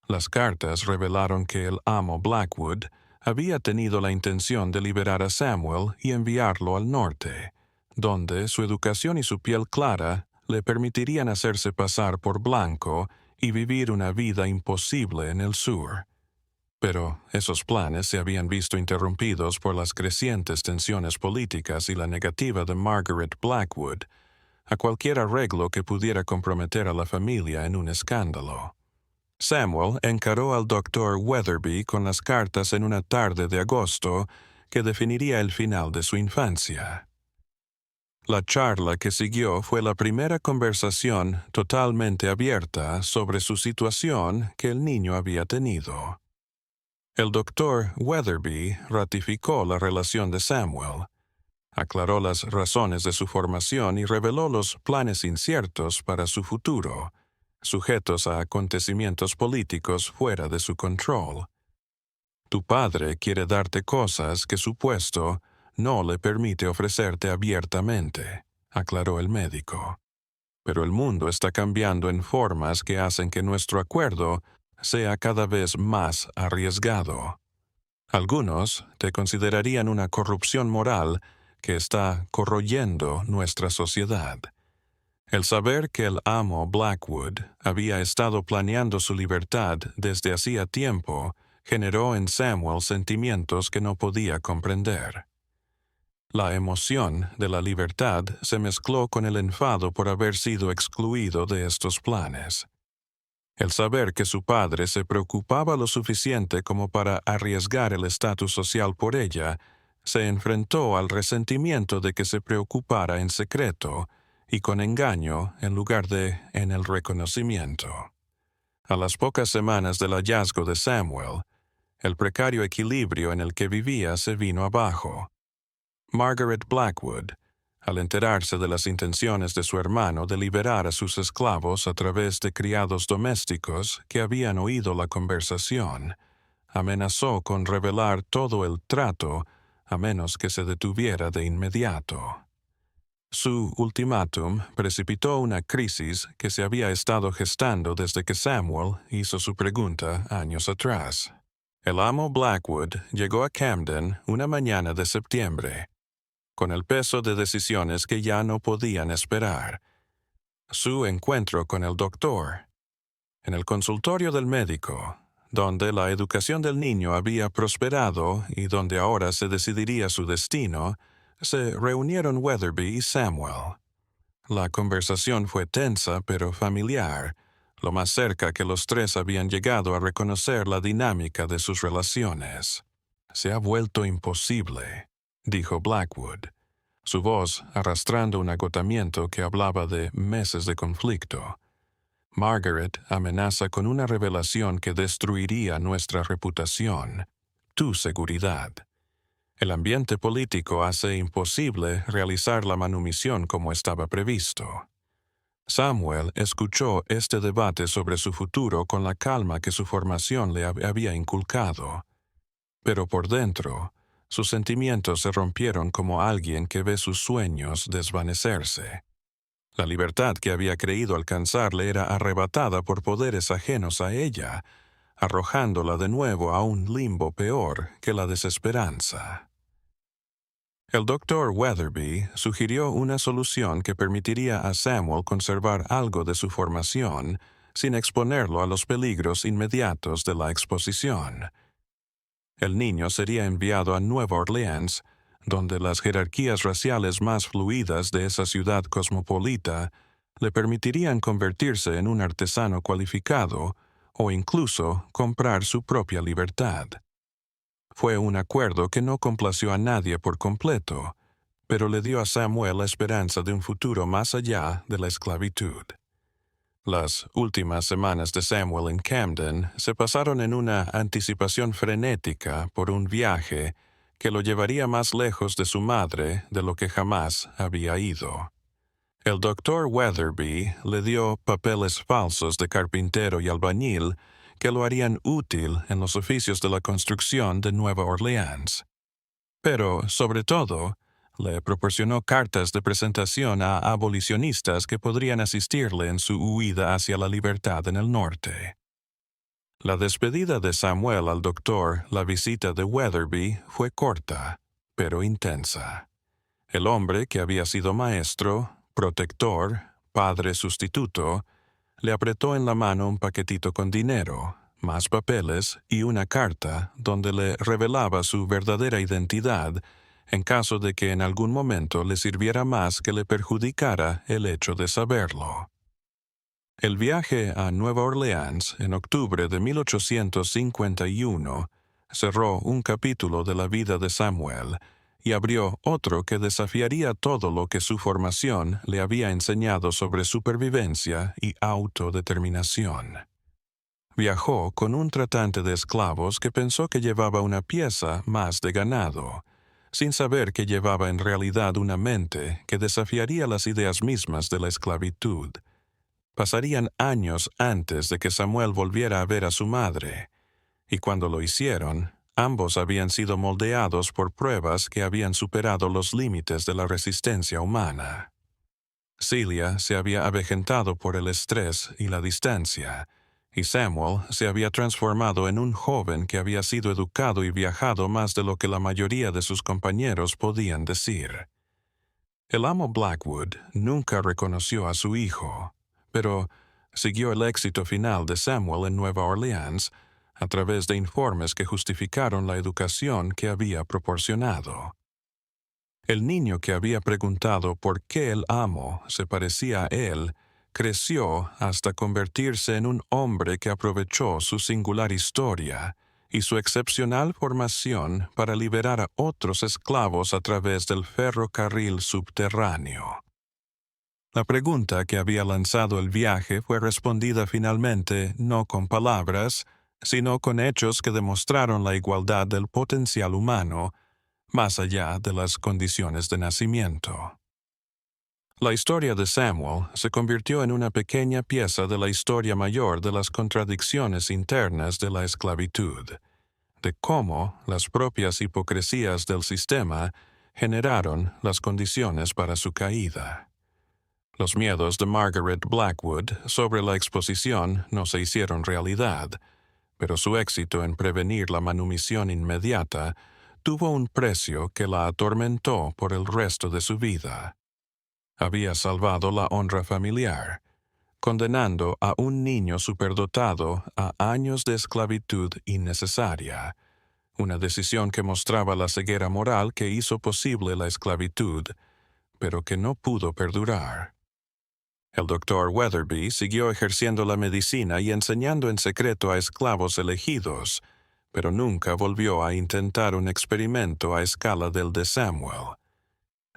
S1: Las cartas revelaron que el amo Blackwood había tenido la intención de liberar a Samuel y enviarlo al norte, donde su educación y su piel clara le permitirían hacerse pasar por blanco y vivir una vida imposible en el sur. Pero esos planes se habían visto interrumpidos por las crecientes tensiones políticas y la negativa de Margaret Blackwood a cualquier arreglo que pudiera comprometer a la familia en un escándalo. Samuel encaró al Dr. Weatherby con las cartas en una tarde de agosto que definiría el final de su infancia. La charla que siguió fue la primera conversación totalmente abierta sobre su situación que el niño había tenido. El Dr. Weatherby ratificó la relación de Samuel, aclaró las razones de su formación y reveló los planes inciertos para su futuro, sujetos a acontecimientos políticos fuera de su control. Tu padre quiere darte cosas que su puesto no le permite ofrecerte abiertamente, aclaró el médico. Pero el mundo está cambiando en formas que hacen que nuestro acuerdo sea cada vez más arriesgado. Algunos te considerarían una corrupción moral que está corroyendo nuestra sociedad. El saber que el amo Blackwood había estado planeando su libertad desde hacía tiempo generó en Samuel sentimientos que no podía comprender. La emoción de la libertad se mezcló con el enfado por haber sido excluido de estos planes. El saber que su padre se preocupaba lo suficiente como para arriesgar el estatus social por ella Se enfrentó al resentimiento de que se preocupara en secreto y con engaño en lugar de en el reconocimiento. A las pocas semanas del hallazgo de Samuel, el precario equilibrio en el que vivía se vino abajo. Margaret Blackwood, al enterarse de las intenciones de su hermano de liberar a sus esclavos a través de criados domésticos que habían oído la conversación, amenazó con revelar todo el trato a menos que se detuviera de inmediato. Su ultimátum precipitó una crisis que se había estado gestando desde que Samuel hizo su pregunta años atrás. El amo Blackwood llegó a Camden una mañana de septiembre, con el peso de decisiones que ya no podían esperar. Su encuentro con el doctor. En el consultorio del médico, donde la educación del niño había prosperado y donde ahora se decidiría su destino, se reunieron Weatherby y Samuel. La conversación fue tensa pero familiar, lo más cerca que los tres habían llegado a reconocer la dinámica de sus relaciones. «Se ha vuelto imposible», dijo Blackwood, su voz arrastrando un agotamiento que hablaba de meses de conflicto. «Margaret amenaza con una revelación que destruiría nuestra reputación, tu seguridad. El ambiente político hace imposible realizar la manumisión como estaba previsto». Samuel escuchó este debate sobre su futuro con la calma que su formación le había inculcado. Pero por dentro, sus sentimientos se rompieron como alguien que ve sus sueños desvanecerse. La libertad que había creído alcanzar le era arrebatada por poderes ajenos a ella, arrojándola de nuevo a un limbo peor que la desesperanza. El doctor Weatherby sugirió una solución que permitiría a Samuel conservar algo de su formación sin exponerlo a los peligros inmediatos de la exposición. El niño sería enviado a Nueva Orleans, donde las jerarquías raciales más fluidas de esa ciudad cosmopolita le permitirían convertirse en un artesano cualificado o incluso comprar su propia libertad. Fue un acuerdo que no complació a nadie por completo, pero le dio a Samuel la esperanza de un futuro más allá de la esclavitud. Las últimas semanas de Samuel en Camden se pasaron en una anticipación frenética por un viaje que lo llevaría más lejos de su madre de lo que jamás había ido. El doctor Weatherby le dio papeles falsos de carpintero y albañil que lo harían útil en los oficios de la construcción de Nueva Orleans. Pero, sobre todo, le proporcionó cartas de presentación a abolicionistas que podrían asistirle en su huida hacia la libertad en el norte. La despedida de Samuel al doctor, la visita de Weatherby, fue corta, pero intensa. El hombre que había sido maestro, protector, padre sustituto, le apretó en la mano un paquetito con dinero, más papeles y una carta donde le revelaba su verdadera identidad en caso de que en algún momento le sirviera más que le perjudicara el hecho de saberlo. El viaje a Nueva Orleans en octubre de 1851 cerró un capítulo de la vida de Samuel y abrió otro que desafiaría todo lo que su formación le había enseñado sobre supervivencia y autodeterminación. Viajó con un tratante de esclavos que pensó que llevaba una pieza más de ganado, sin saber que llevaba en realidad una mente que desafiaría las ideas mismas de la esclavitud. Pasarían años antes de que Samuel volviera a ver a su madre, y cuando lo hicieron, ambos habían sido moldeados por pruebas que habían superado los límites de la resistencia humana. Celia se había avejentado por el estrés y la distancia, y Samuel se había transformado en un joven que había sido educado y viajado más de lo que la mayoría de sus compañeros podían decir. El amo Blackwood nunca reconoció a su hijo, pero siguió el éxito final de Samuel en Nueva Orleans a través de informes que justificaron la educación que había proporcionado. El niño que había preguntado por qué el amo se parecía a él creció hasta convertirse en un hombre que aprovechó su singular historia y su excepcional formación para liberar a otros esclavos a través del ferrocarril subterráneo. La pregunta que había lanzado el viaje fue respondida finalmente no con palabras, sino con hechos que demostraron la igualdad del potencial humano, más allá de las condiciones de nacimiento. La historia de Samuel se convirtió en una pequeña pieza de la historia mayor de las contradicciones internas de la esclavitud, de cómo las propias hipocresías del sistema generaron las condiciones para su caída. Los miedos de Margaret Blackwood sobre la exposición no se hicieron realidad, pero su éxito en prevenir la manumisión inmediata tuvo un precio que la atormentó por el resto de su vida. Había salvado la honra familiar, condenando a un niño superdotado a años de esclavitud innecesaria, una decisión que mostraba la ceguera moral que hizo posible la esclavitud, pero que no pudo perdurar. El doctor Weatherby siguió ejerciendo la medicina y enseñando en secreto a esclavos elegidos, pero nunca volvió a intentar un experimento a escala del de Samuel.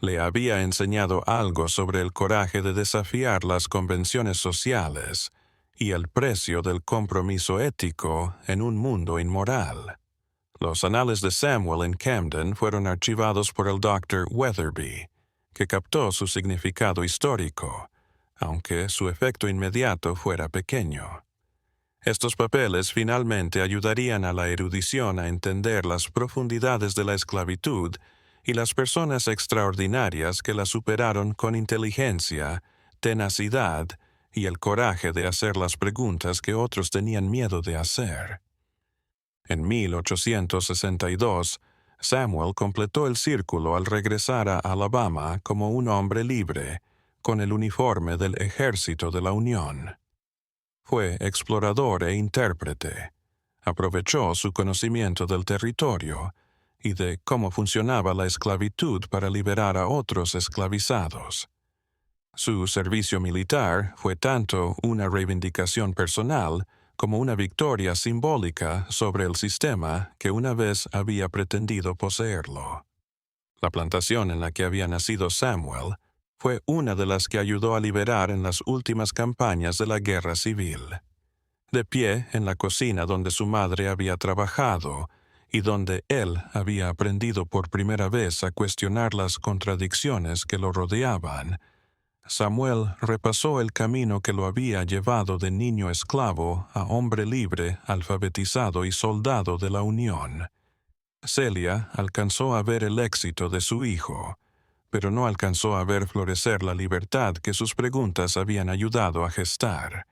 S1: Le había enseñado algo sobre el coraje de desafiar las convenciones sociales y el precio del compromiso ético en un mundo inmoral. Los anales de Samuel en Camden fueron archivados por el Dr. Weatherby, que captó su significado histórico, aunque su efecto inmediato fuera pequeño. Estos papeles finalmente ayudarían a la erudición a entender las profundidades de la esclavitud y las personas extraordinarias que la superaron con inteligencia, tenacidad y el coraje de hacer las preguntas que otros tenían miedo de hacer. En 1862, Samuel completó el círculo al regresar a Alabama como un hombre libre, con el uniforme del Ejército de la Unión. Fue explorador e intérprete. Aprovechó su conocimiento del territorio y de cómo funcionaba la esclavitud para liberar a otros esclavizados. Su servicio militar fue tanto una reivindicación personal como una victoria simbólica sobre el sistema que una vez había pretendido poseerlo. La plantación en la que había nacido Samuel fue una de las que ayudó a liberar en las últimas campañas de la Guerra Civil. De pie en la cocina donde su madre había trabajado y donde él había aprendido por primera vez a cuestionar las contradicciones que lo rodeaban, Samuel repasó el camino que lo había llevado de niño esclavo a hombre libre, alfabetizado y soldado de la Unión. Celia alcanzó a ver el éxito de su hijo, pero no alcanzó a ver florecer la libertad que sus preguntas habían ayudado a gestar.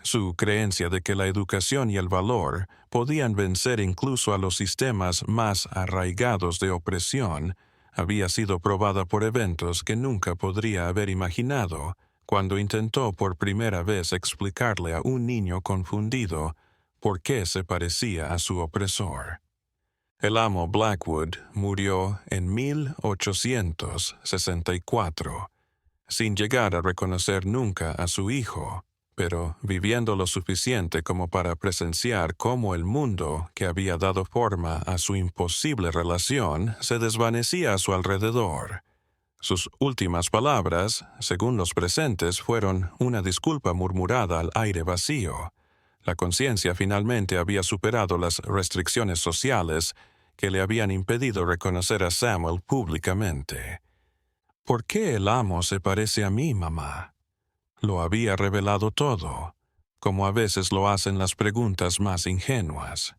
S1: Su creencia de que la educación y el valor podían vencer incluso a los sistemas más arraigados de opresión había sido probada por eventos que nunca podría haber imaginado cuando intentó por primera vez explicarle a un niño confundido por qué se parecía a su opresor. El amo Blackwood murió en 1864, sin llegar a reconocer nunca a su hijo, pero viviendo lo suficiente como para presenciar cómo el mundo que había dado forma a su imposible relación se desvanecía a su alrededor. Sus últimas palabras, según los presentes, fueron una disculpa murmurada al aire vacío. La conciencia finalmente había superado las restricciones sociales que le habían impedido reconocer a Samuel públicamente. ¿Por qué el amo se parece a mí, mamá? Lo había revelado todo, como a veces lo hacen las preguntas más ingenuas.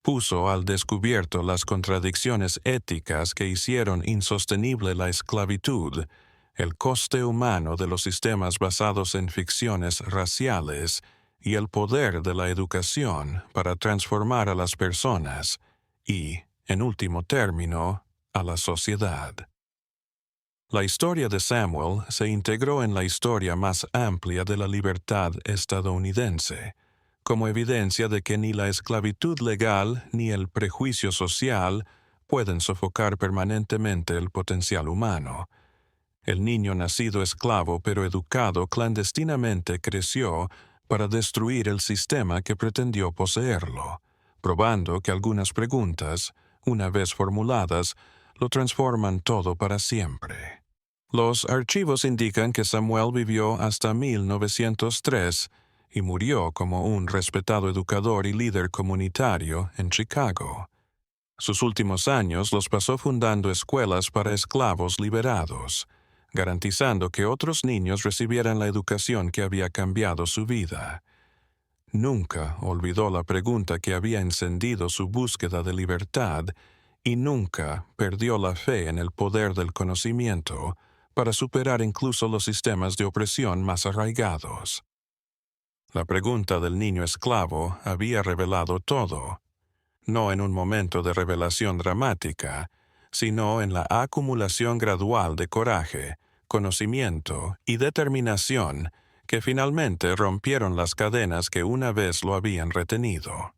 S1: Puso al descubierto las contradicciones éticas que hicieron insostenible la esclavitud, el coste humano de los sistemas basados en ficciones raciales y el poder de la educación para transformar a las personas y, en último término, a la sociedad. La historia de Samuel se integró en la historia más amplia de la libertad estadounidense, como evidencia de que ni la esclavitud legal ni el prejuicio social pueden sofocar permanentemente el potencial humano. El niño nacido esclavo pero educado clandestinamente creció para destruir el sistema que pretendió poseerlo, probando que algunas preguntas, una vez formuladas, lo transforman todo para siempre. Los archivos indican que Samuel vivió hasta 1903 y murió como un respetado educador y líder comunitario en Chicago. Sus últimos años los pasó fundando escuelas para esclavos liberados, garantizando que otros niños recibieran la educación que había cambiado su vida. Nunca olvidó la pregunta que había encendido su búsqueda de libertad y nunca perdió la fe en el poder del conocimiento para superar incluso los sistemas de opresión más arraigados. La pregunta del niño esclavo había revelado todo, no en un momento de revelación dramática, sino en la acumulación gradual de coraje, conocimiento y determinación que finalmente rompieron las cadenas que una vez lo habían retenido.